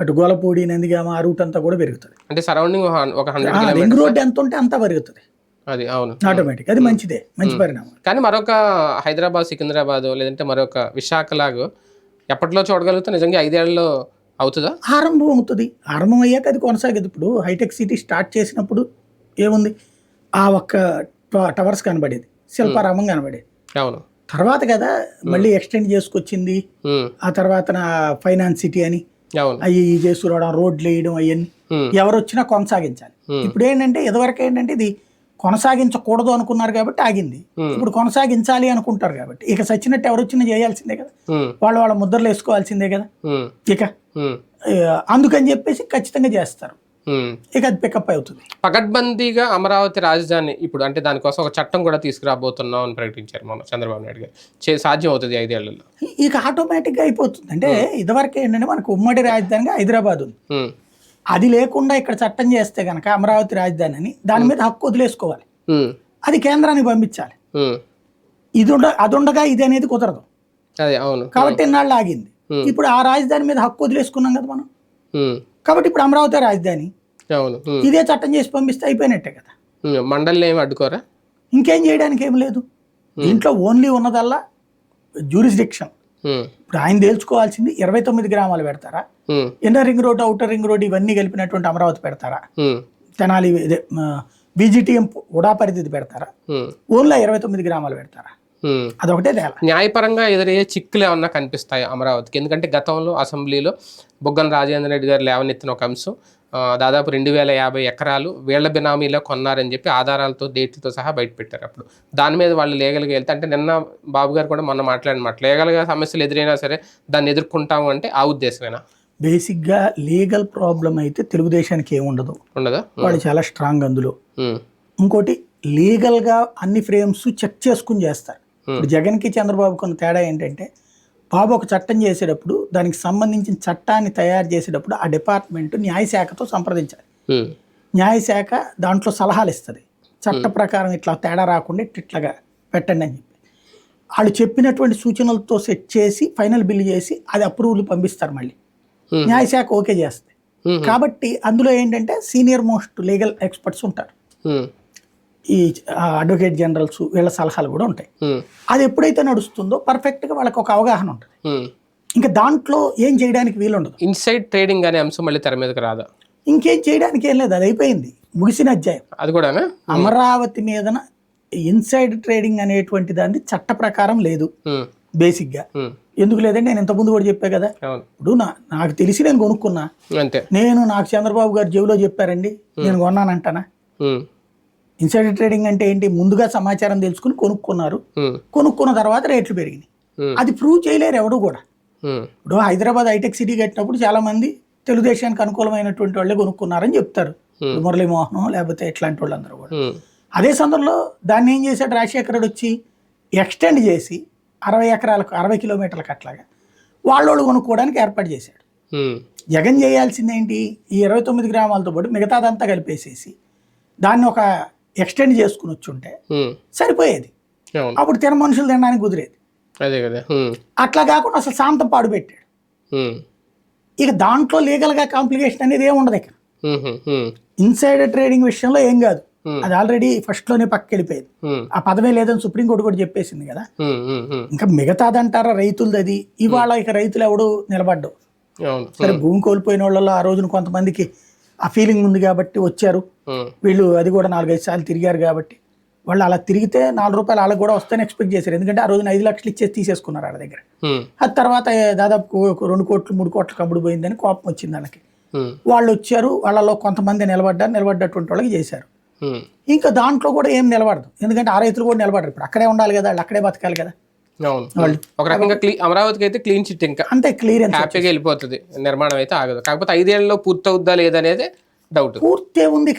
అటు గోలపూడి, నందిగామ ఆ రూట్ అంతా కూడా పెరుగుతుంది. అంటే సరౌండింగ్ ఒక రింగ్ రోడ్ ఎంత ఉంటే అంతా పెరుగుతుంది అది. అవును, ఆటోమేటిక్. అది మంచిదే, మంచి పరిణామం. కానీ మరొక హైదరాబాద్, సికింద్రాబాద్ లేదంటే మరొక విశాఖ లాగా ఎప్పట్లో చూడగలుగుతా నిజంగా 5 ఏళ్లలో అవుతుందా? ఆరంభం అవుతుంది. ఆరంభం అయ్యాక అది కొనసాగదు. ఇప్పుడు హైటెక్ సిటీ స్టార్ట్ చేసినప్పుడు ఏముంది, ఆ ఒక్క టవర్స్ కనబడేది, శిల్పారామం కనబడేది. అవును, తర్వాత కదా మళ్ళీ ఎక్స్టెండ్ చేసుకొచ్చింది. ఆ తర్వాత ఫైనాన్స్ సిటీ అని అవి చేసుకురావడం, రోడ్లు వేయడం, అవన్నీ ఎవరు వచ్చినా కొనసాగించాలి. ఇప్పుడు ఏంటంటే ఇదివరకు ఏంటంటే ఇది కొనసాగించకూడదు అనుకున్నారు కాబట్టి ఆగింది. ఇప్పుడు కొనసాగించాలి అనుకుంటారు కాబట్టి ఇక సచ్చినట్టు ఎవరు వచ్చినా చేయాల్సిందే కదా, వాళ్ళ ముద్రలు వేసుకోవాల్సిందే కదా. ఇక అందుకని చెప్పేసి ఖచ్చితంగా చేస్తారు. ఇక అది పికప్ అవుతుంది. పకడ్బందీగా అమరావతి రాజధాని ఇప్పుడు అంటే దానికోసం ఒక చట్టం కూడా తీసుకురాబోతున్నాం అని ప్రకటించారు మన చంద్రబాబు నాయుడు గారు. సాధ్యం అవుతుంది 5 ఏళ్లలో? ఇక ఆటోమేటిక్గా అయిపోతుంది. అంటే ఇదివరకు ఏంటంటే మనకు ఉమ్మడి రాజధానిగా హైదరాబాద్ ఉంది. అది లేకుండా ఇక్కడ చట్టం చేస్తే కనుక అమరావతి రాజధాని అని దాని మీద హక్కు వదిలేసుకోవాలి, అది కేంద్రానికి పంపించాలి. అది ఉండగా ఇది అనేది కుదరదు కాబట్టి ఎన్నాళ్ళు ఆగింది. ఇప్పుడు ఆ రాజధాని మీద హక్కు వదిలేసుకున్నాం కదా మనం, కాబట్టి ఇప్పుడు అమరావతి రాజధాని ఇదే చట్టం చేసి పంపిస్తే అయిపోయినట్టే కదా. మండలిని ఏమి అడ్డుకోరా? ఇంకేం చేయడానికి ఏం లేదు. దీంట్లో ఓన్లీ ఉన్నదల్లా జ్యూరిస్డిక్షన్. ఇప్పుడు ఆయన తేల్చుకోవాల్సింది 29 గ్రామాలు పెడతారా, inner ring road, outer ring road ఇవన్నీ కలిపినటువంటి అమరావతి పెడతారా, తెనాలి బీజీటీఎం ఉడా పరిధి పెడతారా, ఓన్లీ 29 గ్రామాలు పెడతారా, అదొకటే తేలా. న్యాయపరంగా ఎదురయ్యే చిక్కులు ఏమన్నా కనిపిస్తాయి అమరావతికి? ఎందుకంటే గతంలో అసెంబ్లీలో బుగ్గన రాజేంద్ర రెడ్డి గారు లేవనెత్తిన ఒక అంశం దాదాపు 2050 ఎకరాలు వీళ్ల బినామీలో కొన్నారని చెప్పి ఆధారాలతో డేట్లతో సహా బయట పెట్టారు. అప్పుడు దాని మీద వాళ్ళు లీగల్గా వెళ్తే, అంటే నిన్న బాబు గారు కూడా మొన్న మాట్లాడినమాట, లీగల్గా సమస్యలు ఎదురైనా సరే దాన్ని ఎదుర్కొంటాము అంటే ఆ ఉద్దేశమేనా? బేసిక్గా లీగల్ ప్రాబ్లం అయితే తెలుగుదేశానికి ఏముండదు, ఉండదా? వాళ్ళు చాలా స్ట్రాంగ్ అందులో. ఉమ్, ఇంకోటి లీగల్గా అన్ని ఫ్రేమ్స్ చెక్ చేసుకుని చేస్తారు. ఇప్పుడు జగన్కి చంద్రబాబుకి ఉన్న తేడా ఏంటంటే, బాబు ఒక చట్టం చేసేటప్పుడు దానికి సంబంధించిన చట్టాన్ని తయారు చేసేటప్పుడు ఆ డిపార్ట్మెంట్ న్యాయశాఖతో సంప్రదించాలి. ఉమ్, న్యాయశాఖ దాంట్లో సలహాలు ఇస్తుంది, చట్ట ప్రకారం ఇట్లా తేడా రాకుండా ఇట్లాగా పెట్టండి అని చెప్పి. వాళ్ళు చెప్పినటువంటి సూచనలతో సెట్ చేసి ఫైనల్ బిల్ చేసి అది అప్రూవల్ పంపిస్తారు. మళ్ళీ న్యాయశాఖ ఓకే చేస్తుంది. కాబట్టి అందులో ఏంటంటే సీనియర్ మోస్ట్ లీగల్ ఎక్స్పర్ట్స్ ఉంటారు, ఉమ్, ఈ అడ్వకేట్ జనరల్స్, వీళ్ళ సలహాలు కూడా ఉంటాయి. ఉమ్, అది ఎప్పుడైతే నడుస్తుందో పర్ఫెక్ట్గా వాళ్ళకి ఒక అవగాహన ఉంటుంది. ఉమ్. ఇంకా దాంట్లో ఏం చేయడానికి వీలుండదు. ఇన్సైడ్ ట్రేడింగ్ అనే అంశం మళ్ళీ తెర మీదకి రాదా? ఇంకేం చేయడానికి ఏం లేదు, అది అయిపోయింది, ముగిసిన అధ్యాయం. అది కూడానా? అమరావతి మీదన ఇన్సైడ్ ట్రేడింగ్ అనేటువంటి దాన్ని చట్ట ప్రకారం లేదు ఉమ్, బేసిక్గా. ఉమ్, ఎందుకు లేదంటే నేను ఇంతకుముందు కూడా చెప్పా కదా, అవును, ఇప్పుడు నాకు తెలిసి నేను కొనుక్కున్నా, అంతే. నాకు చంద్రబాబు గారు జేబులో చెప్పారండి నేను కొన్నానంటానా? ఉమ్, ఇన్సైడ్ ట్రేడింగ్ అంటే ఏంటి, ముందుగా సమాచారం తెలుసుకుని కొనుక్కున్నారు, ఉమ్, కొనుక్కున్న తర్వాత రేట్లు పెరిగినాయి. ఉమ్, అది ప్రూవ్ చేయలేరు ఎవడు కూడా. ఉమ్, ఇప్పుడు హైదరాబాద్ హైటెక్ సిటీ కట్టినప్పుడు చాలా మంది తెలుగుదేశానికి అనుకూలమైనటువంటి వాళ్ళే కొనుక్కున్నారని చెప్తారు. ఇప్పుడు మురళీమోహన్ లేకపోతే ఇట్లాంటి వాళ్ళందరూ కూడా. ఉమ్, అదే సందర్భంలో దాన్ని ఏం చేశాడు రాజశేఖర రెడ్డి వచ్చి ఎక్స్టెండ్ చేసి 60 ఎకరాలకు 60 కిలోమీటర్లకు అట్లాగా వాళ్ళు కొనుక్కోవడానికి ఏర్పాటు చేశాడు. ఉమ్, జగన్ చేయాల్సింది ఏంటి, ఈ 29 గ్రామాలతో పాటు మిగతాదంతా కలిపేసేసి దాన్ని ఒక ఎక్స్టెండ్ చేసుకుని వచ్చుంటే ఉమ్, సరిపోయేది. అవును, అప్పుడు తిన మనుషులు తినడానికి కుదిరేది. అదే కదా. ఉమ్, అట్లా కాకుండా అసలు శాంతం పాడు పెట్టాడు. ఉమ్, ఇక దాంట్లో లీగల్గా కాంప్లికేషన్ అనేది ఏమి ఉండదు. ఇక ఉమ్, ఉమ్, ఇన్సైడ్ ట్రేడింగ్ విషయంలో ఏం కాదు, Hmm. అది ఆల్రెడీ ఫస్ట్లోనే పక్కకి వెళ్ళిపోయింది. ఉమ్, ఆ పదవే లేదని సుప్రీంకోర్టు కూడా చెప్పేసింది కదా. ఉమ్, ఉమ్, ఉమ్, ఇంకా మిగతాదంటారా రైతులది, అది ఇవాళ ఇక రైతులు ఎవడు నిలబడ్డావు. అవును, సరే భూమి కోల్పోయిన వాళ్ళలో ఆ రోజున కొంతమందికి ఆ ఫీలింగ్ ఉంది కాబట్టి వచ్చారు, ఉమ్, వీళ్ళు అది కూడా 4-5 సార్లు తిరిగారు కాబట్టి వాళ్ళు అలా తిరిగితే 4 రూపాయలు వాళ్ళకి కూడా వస్తాయని ఎక్స్పెక్ట్ చేశారు. ఎందుకంటే ఆ రోజున 5 లక్షలు ఇచ్చేసి తీసేసుకున్నారు వాళ్ళ దగ్గర. ఉమ్, అది తర్వాత దాదాపు 2 కోట్లు 3 కోట్లకు అమ్ముడు పోయిందని కోపం వచ్చింది వాళ్ళకి. ఉమ్, వాళ్ళు వచ్చారు, వాళ్ళలో కొంతమంది నిలబడ్డటువంటి వాళ్ళకి చేశారు. ఉమ్, ఇంకా దాంట్లో కూడా ఏం నిలబడదు, ఎందుకంటే ఆ రైతులు కూడా నిలబడరు. ఇప్పుడు అక్కడే ఉండాలి కదా, వాళ్ళు అక్కడే బతకాలి కదా. అవును, ఒక రకంగా అమరావతికి అయితే క్లీన్ చిట్, ఇంకా అంతే క్లియరెన్స్ హ్యాపీగా వెళ్ళిపోతుంది, నిర్మాణం అయితే ఆగదు. కాకపోతే 5 ఏళ్లలో పూర్తి అవుద్దా లేదనేది డౌట్. పూర్తే ఉంది.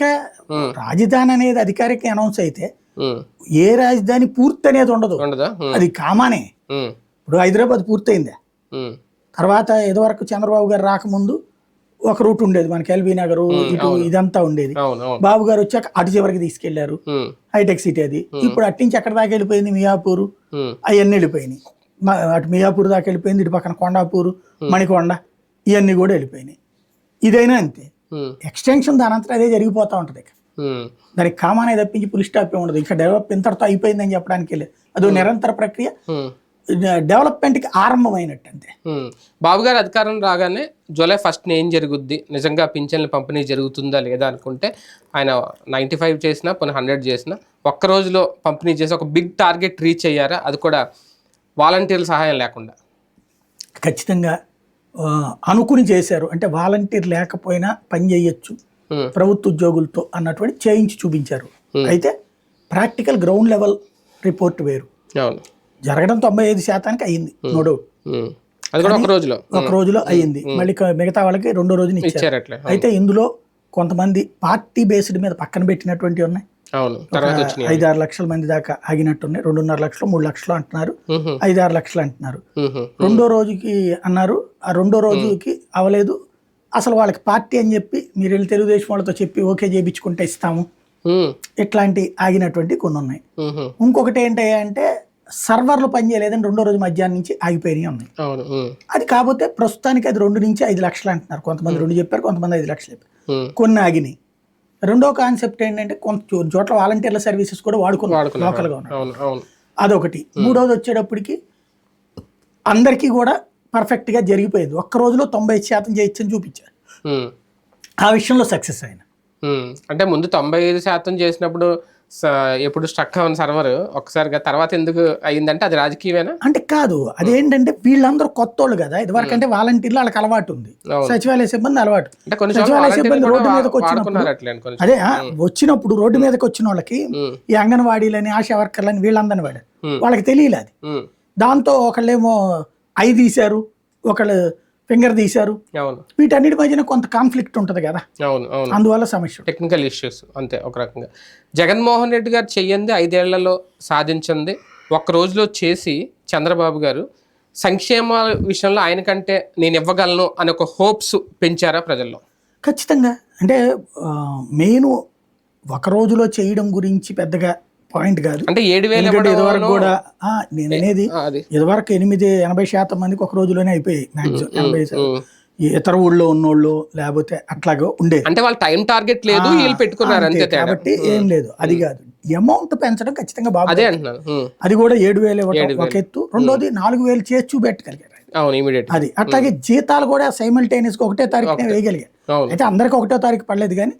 రాజధాని అనేది అధికారిక అనౌన్స్ అయితే ఉమ్, ఏ రాజధాని పూర్తి అనేది ఉండదు, ఉండదా? ఉమ్, అది కామానే. ఉమ్, ఇప్పుడు హైదరాబాద్ పూర్తయిందా, ఉమ్, తర్వాత ఇదివరకు చంద్రబాబు గారు రాకముందు ఒక రూట్ ఉండేది మనకి, ఎల్బీ నగరు ఇటు ఇదంతా ఉండేది. అవును, అవును, బాబు గారు వచ్చాక అటు చివరికి తీసుకెళ్లారు, ఉమ్, హైటెక్ సిటీ అది. ఇప్పుడు అట్నుంచి ఎక్కడ దాకా వెళ్ళిపోయింది, మియాపూర్ ఉమ్, అవన్నీ వెళ్ళిపోయినాయి. అటు మియాపూర్ దాకా వెళ్ళిపోయింది, ఇటు పక్కన కొండాపూర్, మణికొండ ఇవన్నీ కూడా వెళ్ళిపోయినాయి. ఇదైనా అంతే, ఉమ్, ఎక్స్టెన్షన్ దాని అంతా అదే జరిగిపోతూ ఉంటుంది. ఉమ్, దానికి కామానే తప్పించి పులి స్టాప్ ఉండదు. ఇంకా డెవలప్ ఇంతటితో అయిపోయిందని చెప్పడానికి లేదు, అదో నిరంతర ప్రక్రియ, ఉమ్, డెవలప్మెంట్కి ఆరంభమైనట్టు అంతే. బాబు గారు అధికారం రాగానే జూలై 1న ఏం జరుగుద్ది, నిజంగా పింఛన్ల పంపిణీ జరుగుతుందా లేదా అనుకుంటే ఆయన 95 చేసినా పోనీ 100 చేసినా ఒక్క రోజులో పంపిణీ చేసి ఒక బిగ్ టార్గెట్ రీచ్ అయ్యారా, అది కూడా వాలంటీర్ల సహాయం లేకుండా? ఖచ్చితంగా అనుకుని చేశారు. అంటే వాలంటీర్ లేకపోయినా పని చేయొచ్చు ఉమ్, ప్రభుత్వ ఉద్యోగులతో అన్నటువంటి చేయించి చూపించారు. అయితే ప్రాక్టికల్ గ్రౌండ్ లెవెల్ రిపోర్ట్ వేరు. అవును, జరగడం 95% అయ్యింది, నో డౌట్. ఉమ్, అది కూడా ఒక రోజులో అయ్యింది. మళ్ళీ మిగతా వాళ్ళకి 2వ రోజున ఇచ్చారు. ఇచ్చారు అట్లా. అయితే ఇందులో కొంతమంది పార్టీ బేస్డ్ మీద పక్కన పెట్టినటువంటి ఉన్నాయి. అవును, తర్వాత వచ్చినాయి. 5-6 లక్షల మంది దాకా ఆగినట్టున్నాయి. 2.5 లక్షలు 3 లక్షలు అంటున్నారు, 5-6 లక్షలు అంటున్నారు. ఉహు, 2వ రోజుకి అన్నారు, ఆ 2వ రోజుకి అవలేదు. అసలు వాళ్ళకి పార్టీ అని చెప్పి మీరు వెళ్ళి తెలుగుదేశం వాళ్ళతో చెప్పి ఓకే చేయించుకుంటే ఇస్తాము, ఉమ్, ఇట్లాంటి ఆగినటువంటి కొన్ని ఉన్నాయి. ఉహు, ఇంకొకటి ఏంటంటే సర్వర్లు పనిచేయలేదని 2వ రోజు మధ్యాహ్నం నుంచి ఆగిపోయినాయి ఉన్నాయి. అవును, ఉమ్, అది కాకపోతే ప్రస్తుతానికి అది 2 నుంచి 5 లక్షలు అంటున్నారు. కొంతమంది 2 చెప్పారు, కొంతమంది 5 లక్షలు చెప్పారు. ఉమ్, కొన్ని ఆగినాయి. రెండో కాన్సెప్ట్ ఏంటంటే కొంత చోట్ల వాలంటీర్ల సర్వీసెస్ కూడా వాడుకున్నారు లోకల్గా ఉన్నాయి. అవును, అవును, అదొకటి. మూడోది వచ్చేటప్పటికి అందరికీ కూడా పర్ఫెక్ట్గా జరిగిపోయింది. ఒక్క రోజులో 90% చేయొచ్చని చూపించారు. ఉమ్, ఆ విషయంలో సక్సెస్ అయిన. అంటే ముందు 95% చేసినప్పుడు ఎప్పుడు స్ట్రక్ అవ్వని సర్వర్ ఒక్కసారిగా తర్వాత ఎందుకు అయ్యిందంటే అది రాజకీయమేనా? అంటే కాదు, అదేంటంటే వీళ్ళందరూ కొత్తోళ్ళు కదా, ఇదివరకు అంటే వాలంటీర్లు వాళ్ళకి అలవాటు ఉంది, సచివాలయ సిబ్బంది అలవాటు. అంటే కొన్ని సచివాలయ సిబ్బంది రోడ్డు మీదకి వాడుకున్నారు వచ్చినప్పుడు అదే వచ్చినప్పుడు రోడ్డు మీదకి వచ్చిన వాళ్ళకి ఈ అంగన్వాడీలని ఆశా వర్కర్లని వీళ్ళందరినీ వాడారు, వాళ్ళకి తెలియలేదు అది. దాంతో ఒకళ్ళేమో ఐ తీశారు, ఒకళ్ళు ఫింగర్ తీశారు, వీటన్నిటి మధ్యన కొంత కాన్ఫ్లిక్ట్ ఉంటుంది కదా, అందువల్ల సమస్య, టెక్నికల్ ఇష్యూస్ అంతే. ఒక రకంగా జగన్మోహన్ రెడ్డి గారు చెయ్యంది 5 ఏళ్లలో సాధించింది ఒక్క రోజులో చేసి చంద్రబాబు గారు సంక్షేమ విషయంలో ఆయన కంటే నేను ఇవ్వగలను అనే ఒక హోప్స్ పెంచారా ప్రజల్లో? ఖచ్చితంగా. అంటే మెయిన్ ఒక రోజులో చేయడం గురించి పెద్దగా పాయింట్ కాదు. అంటే 7,000 ఇదివరకు కూడా నేను అనేది ఇదివరకు 80% మందికి ఒక రోజులోనే అయిపోయాయి మ్యాక్సిమం 80%. ఇతర ఊళ్ళో ఉన్నోళ్ళు లేకపోతే అట్లాగా ఉండేది, అంటే వాళ్ళు టైం టార్గెట్ లేదు, వీళ్ళు పెట్టుకున్నారు అంతే. కాబట్టి ఏం లేదు, అది కాదు. అమౌంట్ పెంచడం ఖచ్చితంగా బాగా, అది కూడా 7,000 ఒక ఎత్తు. రెండోది 4,000 చేసి చూపెట్టగలిగారు అది. అట్లాగే జీతాలు కూడా సైమల్టేనియస్ గా 1వ తారీఖునే వేయగలిగారు. అయితే అందరికి 1వ తారీఖు పడలేదు, కానీ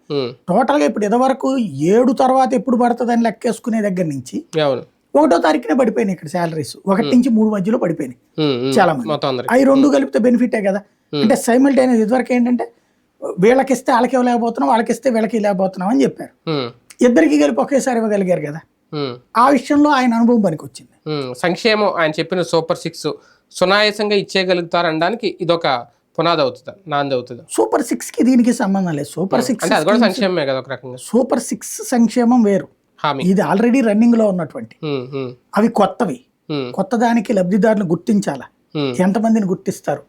టోటల్ గా ఇప్పుడు ఇదివరకు 7 తర్వాత ఎప్పుడు పడుతుంది అని లెక్కేసుకునే దగ్గర నుంచి 1వ తారీఖునే పడిపోయినాయి ఇక్కడ శాలరీస్. 1 నుంచి 3 మధ్యలో పడిపోయినాయి చాలా మంది. అవి 2 కలిపితే బెనిఫిటే కదా. అంటే సైమల్టేనియస్ ఇదివరకు ఏంటంటే వీళ్ళకి ఇస్తే వాళ్ళకి ఇవ్వలేకపోతున్నాం, వాళ్ళకి ఇస్తే వీళ్ళకి ఇవ్వలేకపోతున్నాం అని చెప్పారు. ఇద్దరికి కలిపి ఒకేసారి ఇవ్వగలిగారు కదా. ఆ విషయంలో ఆయన అనుభవం పనికి వచ్చింది. సంక్షేమం ఆయన చెప్పిన సూపర్ 6 సునాయాసంగా ఇచ్చేయగలుగుతారు అనడానికి ఇదొక పునాది అవుతుంది, నాంది అవుతుంది. సూపర్ 6 కి దీనికి సంబంధం లేదు. సూపర్ 6 అంటే అది కూడా సంక్షేమమే కదా ఒక రకంగా. సూపర్ 6 సంక్షేమం వేరు, ఇది ఆల్రెడీ రన్నింగ్ లో ఉన్నటువంటి, అవి కొత్తవి. కొత్త దానికి లబ్ధిదారులను గుర్తించాలా, ఎంతమందిని గుర్తిస్తారు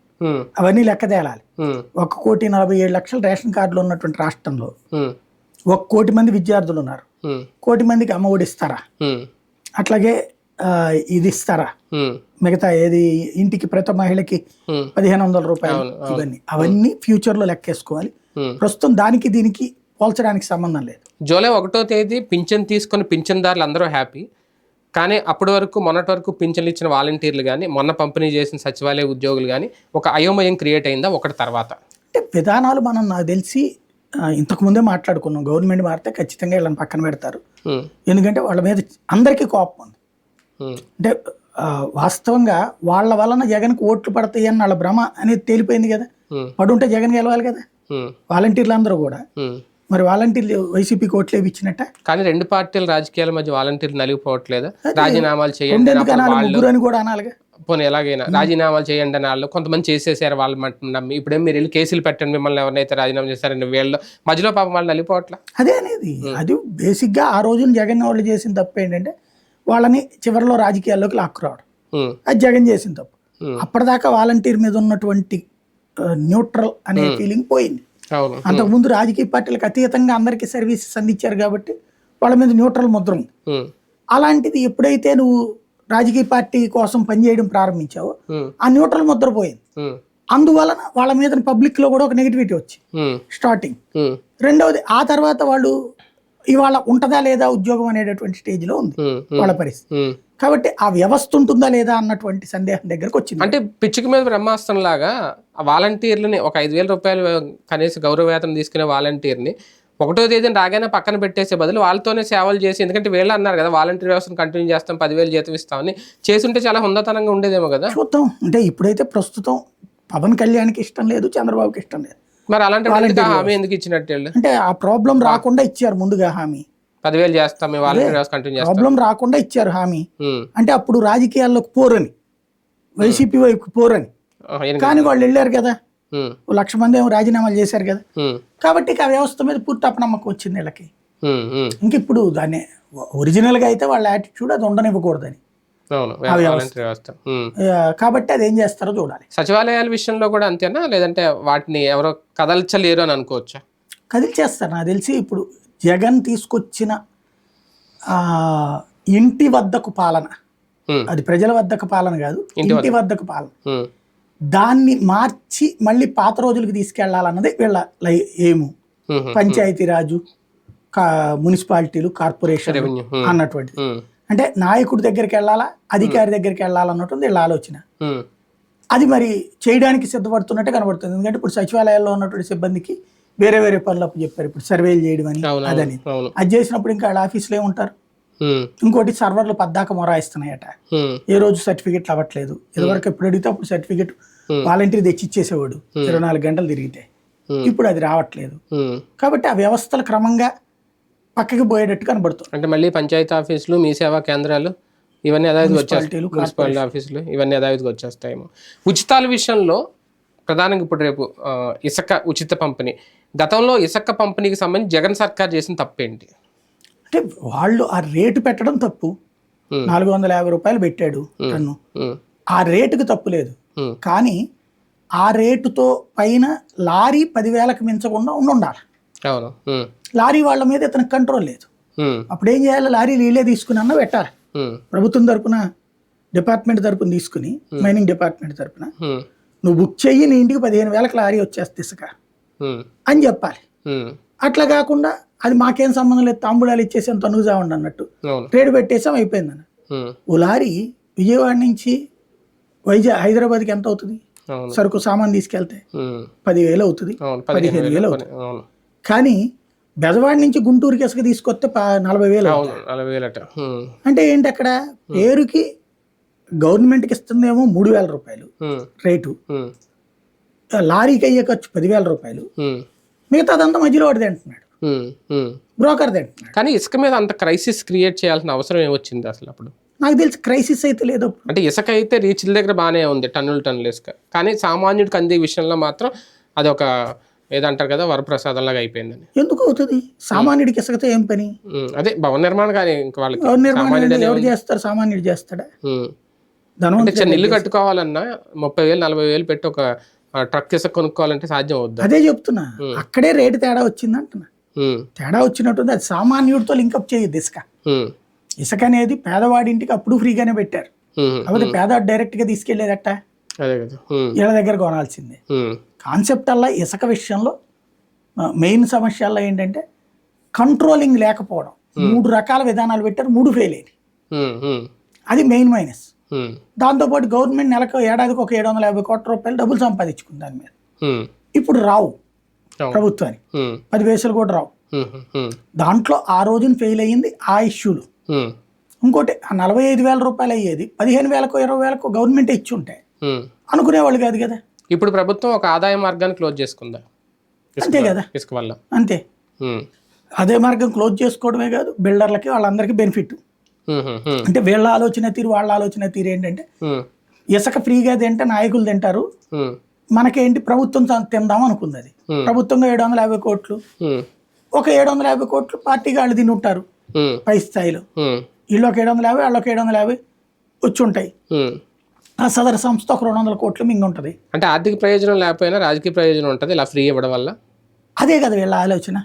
అవన్నీ లెక్క తేలాలి. 1,47,00,000 రేషన్ కార్డులు ఉన్నటువంటి రాష్ట్రంలో 1 కోటి మంది విద్యార్థులు ఉన్నారు. 1 కోటి మందికి అమ్మ ఒడి ఇస్తారా, అట్లాగే ఇది ఇస్తారా, మిగతా ఏది ఇంటికి ప్రతి మహిళకి 1,500 రూపాయలు, అవన్నీ ఫ్యూచర్ లో లెక్కేసుకోవాలి. ప్రస్తుతం దానికి దీనికి పోల్చడానికి సంబంధం లేదు. జూలై 1వ తేదీ పింఛన్ తీసుకుని పింఛన్దారులు అందరూ హ్యాపీ, కానీ అప్పటి వరకు మొన్నటి వరకు పింఛన్లు ఇచ్చిన వాలంటీర్లు కానీ మొన్న పంపిణీ చేసిన సచివాలయ ఉద్యోగులు కానీ ఒక అయోమయం క్రియేట్ అయిందా ఒకటి తర్వాత? అంటే విధానాలు మనం నాకు తెలిసి ఇంతకుముందే మాట్లాడుకున్నాం, గవర్నమెంట్ మారితే ఖచ్చితంగా వీళ్ళని పక్కన పెడతారు. ఎందుకంటే వాళ్ళ మీద అందరికీ కోపం ఉంది. అంటే వాస్తవంగా వాళ్ళ వలన జగన్కి ఓట్లు పడతాయి అని వాళ్ళ భ్రమ అనేది తేలిపోయింది కదా. పడుంటే జగన్ గెలవాలి కదా వాలంటీర్లు అందరూ కూడా. మరి వాలంటీర్లు వైసీపీకి ఓట్లు ఇచ్చినట్ట. కానీ 2 పార్టీల రాజకీయాల మధ్య వాలంటీర్లు నలిగిపోవట్లేదా? రాజీనామాలు చేయండి అని కూడా అనాలిగా. పోనీ ఎలాగైనా రాజీనామాలు చేయండి అని వాళ్ళు కొంతమంది చేసేసారు, వాళ్ళు నమ్మి ఇప్పుడేం మీరు వెళ్ళి కేసులు పెట్టండి మిమ్మల్ని ఎవరినైతే రాజీనామా చేస్తారండి వీళ్ళు మధ్యలో పాపం వాళ్ళు నలిగిపోవట్లా. అదే అనేది అది బేసిక్ గా ఆ రోజున జగన్ వాళ్ళు చేసిన తప్పు ఏంటంటే వాళ్ళని చివరిలో రాజకీయాల్లోకి లాక్కురావడం, అది జగన్ చేసిన తప్పు. అప్పటిదాకా వాలంటీర్ మీద ఉన్నటువంటి న్యూట్రల్ అనే ఫీలింగ్ పోయింది. అంతకుముందు రాజకీయ పార్టీలకు అతీతంగా అందరికీ సర్వీసెస్ అందించారు కాబట్టి వాళ్ళ మీద న్యూట్రల్ ముద్ర ఉంది. అలాంటిది ఎప్పుడైతే నువ్వు రాజకీయ పార్టీ కోసం పనిచేయడం ప్రారంభించావో ఆ న్యూట్రల్ ముద్ర పోయింది. అందువలన వాళ్ళ మీద పబ్లిక్ లో కూడా ఒక నెగిటివిటీ వచ్చింది స్టార్టింగ్. రెండవది ఆ తర్వాత వాళ్ళు ఇవాళ ఉంటదా లేదా ఉద్యోగం అనేటటువంటి స్టేజ్ లో ఉంది వాళ్ళ పరిస్థితి. కాబట్టి ఆ వ్యవస్థ ఉంటుందా లేదా అన్నటువంటి సందేహం దగ్గరకు వచ్చింది. అంటే పిచ్చికి మీద బ్రహ్మాస్త్రం లాగా ఆ వాలంటీర్లని ఒక 5,000 రూపాయలు కనీస గౌరవ వేతనం తీసుకునే వాలంటీర్ని 1వ తేదీని రాగానే పక్కన పెట్టేసే బదులు వాళ్ళతోనే సేవలు చేసి, ఎందుకంటే వీళ్ళు అన్నారు కదా వాలంటీర్ వ్యవస్థను కంటిన్యూ చేస్తాం 10,000 జీతం ఇస్తామని, చేస్తుంటే చాలా హుందాతనంగా ఉండేదేమో కదా. చూద్దాం. అంటే ఇప్పుడైతే ప్రస్తుతం పవన్ కళ్యాణ్కి ఇష్టం లేదు, చంద్రబాబుకి ఇష్టం లేదు. మరి అలాంటి హామీ ఎందుకు ఇచ్చినట్టు? అంటే ఆ ప్రాబ్లం రాకుండా ఇచ్చారు ముందుగా హామీ, 10,000 చేస్తాం ప్రాబ్లం రాకుండా ఇచ్చారు హామీ. అంటే అప్పుడు రాజకీయాల్లోకి పోరని, వైసీపీ వైపు పోరని, కానీ వాళ్ళు వెళ్ళారు కదా, 1,00,000 మంది ఏమో రాజీనామాలు చేశారు కదా. కాబట్టి ఆ వ్యవస్థ మీద పూర్తి అపనమ్మకం వచ్చింది వీళ్ళకి. ఇంక ఇప్పుడు దాన్ని ఒరిజినల్ గా అయితే వాళ్ళ యాటిట్యూడ్ అది ఉండనివ్వకూడదని. కాబట్టి అది ఏం చేస్తారో చూడాలి. సచివాలయాల విషయంలో కూడా అంతేనా, లేదంటే వాటిని ఎవరో కదల్చలేరు అని అనుకోవచ్చా? కదిలిచేస్తారు నాకు తెలిసి. ఇప్పుడు జగన్ తీసుకొచ్చిన ఇంటి వద్దకు పాలన, అది ప్రజల వద్దకు పాలన కాదు, ఇంటి వద్దకు పాలన, దాన్ని మార్చి మళ్ళీ పాత రోజులకు తీసుకెళ్లాలన్నది వీళ్ళ ఏము. పంచాయతీరాజు, మున్సిపాలిటీలు, కార్పొరేషన్ అన్నటువంటి, అంటే నాయకుడి దగ్గరికి వెళ్ళాలా, అధికారి దగ్గరికి వెళ్ళాలన్నట్టుంది వీళ్ళ ఆలోచన. అది మరి చేయడానికి సిద్ధపడుతున్నట్టే కనబడుతుంది. ఎందుకంటే ఇప్పుడు సచివాలయాల్లో ఉన్నటువంటి సిబ్బందికి వేరే వేరే పనులు అప్పు చెప్పారు. ఇప్పుడు సర్వేలు చేయడం అని అవును, అదని అవును. అది చేసినప్పుడు ఇంకా వాళ్ళ ఆఫీస్లో ఏముంటారు. ఉమ్, ఇంకోటి సర్వర్లు పద్దాక మొరాయిస్తున్నాయట, ఉమ్, ఏ రోజు సర్టిఫికెట్లు అవ్వట్లేదు. ఇదివరకు ఎప్పుడు అడిగితే అప్పుడు సర్టిఫికెట్ వాలంటీర్ తెచ్చి ఇచ్చేసేవాడు 24 గంటలు తిరిగితే. ఇప్పుడు అది రావట్లేదు. ఉమ్. కాబట్టి ఆ వ్యవస్థలు క్రమంగా పక్కకి పోయేటట్టు కనబడుతుంది. అంటే మళ్ళీ పంచాయతీ ఆఫీసులు, మీ సేవా కేంద్రాలు ఇవన్నీ యథావిధిగా వచ్చేస్తాయి. మున్సిపాలిటీలు, మున్సిపాలిటీ ఆఫీసులు ఇవన్నీ యథావిధిగా వచ్చేస్తాయేమో. ఉచితాల విషయంలో ప్రధానంగా ఇప్పుడు రేపు ఇసుక ఉచిత పంపిణీ, గతంలో ఇసుక పంపిణీకి సంబంధించి జగన్ సర్కార్ చేసిన తప్పేంటి? అంటే వాళ్ళు ఆ రేటు పెట్టడం తప్పు. 450 రూపాయలు పెట్టాడు టన్ను, ఆ రేటుకు తప్పు లేదు. కానీ ఆ రేటుతో పైన లారీ 10,000కి మించకుండా ఉండాలి. అవును. లారీ వాళ్ళ మీద ఇతనికి కంట్రోల్ లేదు. అప్పుడు ఏం చేయాలి, లారీ వీళ్ళే తీసుకుని అన్న పెట్టాలి. ప్రభుత్వం తరపున, డిపార్ట్మెంట్ తరపున తీసుకుని, మైనింగ్ డిపార్ట్మెంట్ తరపున నువ్వు బుక్ చెయ్యి, నీ ఇంటికి 15,000కి లారీ వచ్చేస్తే ఇసుక అని చెప్పాలి. అట్లా కాకుండా అది మాకేం సంబంధం లేదు, తాంబూలాలు ఇచ్చేసాం తనుగుజావండి అన్నట్టు రేటు పెట్టేసాం, అయిపోయింది అన్న. ఓ లారీ విజయవాడ నుంచి హైదరాబాద్కి ఎంత అవుతుంది? సరుకు సామాన్ తీసుకెళ్తే 10,000 అవుతుంది, 15,000 అవుతుంది. కానీ బెజవాడ నుంచి గుంటూరుకి ఇసుక తీసుకొస్తే 40,000 40,000. అంటే ఏంటి, అక్కడ పేరుకి గవర్నమెంట్కి ఇస్తుందేమో 3,000 రూపాయలు రేటు, లారీకి అయ్యే ఖర్చు 10,000 రూపాయలు, మిగతా అదంతా మధ్యలో వాడిది అంటున్నాడు, బ్రోకర్ తింటున్నాడు. కానీ ఇసుక మీద అంత క్రైసిస్ క్రియేట్ చేయాల్సిన అవసరం ఏమొచ్చింది అసలు అప్పుడు? నాకు తెలిసి క్రైసిస్ అయితే లేదు. అంటే ఇసుక అయితే రీచ్ల దగ్గర బాగానే ఉంది, టన్నులు ఇసుక. కానీ సామాన్యుడికి అందే విషయంలో మాత్రం అదొక ఏదంటారు కదా, వరప్రసాదంలాగా అయిపోయిందని. ఎందుకు అవుతుంది? సామాన్యుడికి ఇసుకతో ఏం పని? అదే భవన నిర్మాణం కానీ ఇంకా వాళ్ళకి భవన నిర్మాణం ఎవరు చేస్తారు? సామాన్యుడు చేస్తాడా? చిన్న ఇల్లు కట్టుకోవాలన్నా 30,000 40,000 పెట్టి ఒక ట్రక్ ఇసుక కొనుక్కోవాలంటే సాధ్యం అవుద్ది. అదే చెప్తున్నా, అక్కడే రేటు తేడా వచ్చింది అంటున్నా. తేడా వచ్చినట్టుంది. అది సామాన్యుడితో లింకప్ చేయొద్దు. ఇసుక అనేది పేదవాడింటికి అప్పుడు ఫ్రీగానే పెట్టారు, కాకపోతే పేదవాడు డైరెక్ట్ గా తీసుకెళ్లేదట, వీళ్ళ దగ్గర కొనాల్సిందే. కాన్సెప్ట్ అలా ఇసుక విషయంలో మెయిన్ సమస్యల్లో ఏంటంటే కంట్రోలింగ్ లేకపోవడం. 3 రకాల విధానాలు పెట్టారు, 3 ఫెయిల్ అయ్యాయి. అది మెయిన్ మైనస్. దాంతోపాటు గవర్నమెంట్ నెలకు ఏడాదికి ఒక 750 కోట్ల రూపాయలు డబ్బులు సంపాదించుకుంది దాని మీద. ఇప్పుడు రావు ప్రభుత్వానికి 10 పైసలు కూడా రావు. దాంట్లో ఆ రోజున ఫెయిల్ అయ్యింది ఆ ఇష్యూలు. ఇంకోటి, ఆ 45,000 రూపాయలు అయ్యేది 15,000కో 20,000కో గవర్నమెంట్ ఇచ్చి ఉంటే అనుకునేవాళ్ళు కాదు కదా. ఇప్పుడు ప్రభుత్వం ఒక ఆదాయ మార్గాన్ని క్లోజ్ చేసుకుందా? అంతే కదా, ఇసుక వల్ల. అంతే. అదే మార్గం క్లోజ్ చేసుకోవడమే కాదు, బిల్డర్లకి వాళ్ళందరికీ బెనిఫిట్. అంటే వీళ్ళ ఆలోచన తీరు, వాళ్ళ ఆలోచన తీరు ఏంటంటే ఇసుక ఫ్రీగా తింటే నాయకులు తింటారు, మనకేంటి ప్రభుత్వం తిందాం అనుకుంది. అది ప్రభుత్వంగా 750 కోట్లు, ఒక 750 కోట్లు పార్టీగా వాళ్ళు తిని ఉంటారు పై స్థాయిలో. వీళ్ళొక 750, వాళ్ళొక 750 వచ్చి ఉంటాయి. ఆ సదర సంస్థ ఒక 200 కోట్లు మింగి ఉంటుంది. అంటే ఆర్థిక ప్రయోజనం లేకపోయినా రాజకీయ ప్రయోజనం ఉంటుంది ఇలా ఫ్రీ ఇవ్వడం వల్ల. అదే కదా వీళ్ళ ఆలోచన.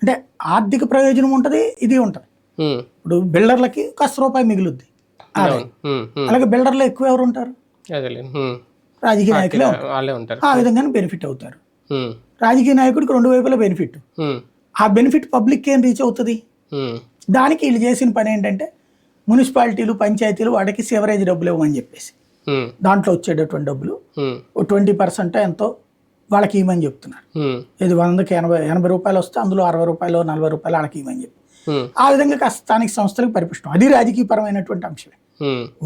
అంటే ఆర్థిక ప్రయోజనం ఉంటుంది, ఇది ఉంటుంది. ఇప్పుడు బిల్డర్లకి ₹1 మిగులుద్ది, అలాగే బిల్డర్లు ఎక్కువ ఎవరు ఉంటారు? రాజకీయ నాయకులే ఉంటారు. ఆ విధంగానే బెనిఫిట్ అవుతారు. రాజకీయ నాయకుడికి 2 వైపులా బెనిఫిట్. ఆ బెనిఫిట్ పబ్లిక్ ఏం రీచ్ అవుతుంది? దానికి వీళ్ళు చేసిన పని ఏంటంటే మున్సిపాలిటీలు, పంచాయతీలు వాడికి సివరేజ్ డబ్బులు ఇవ్వమని చెప్పేసి దాంట్లో వచ్చేటటువంటి డబ్బులు 20% ఎంతో వాళ్ళకి ఇవ్వమని చెప్తున్నారు. ఇది 100కి 80 రూపాయలు వస్తే అందులో 60 రూపాయలు 40 రూపాయలు వాళ్ళకి ఇవ్వమని చెప్పి ఆ విధంగా కాస్త స్థానిక సంస్థలకు పరిపుష్టం. అది రాజకీయపరమైనటువంటి అంశమే.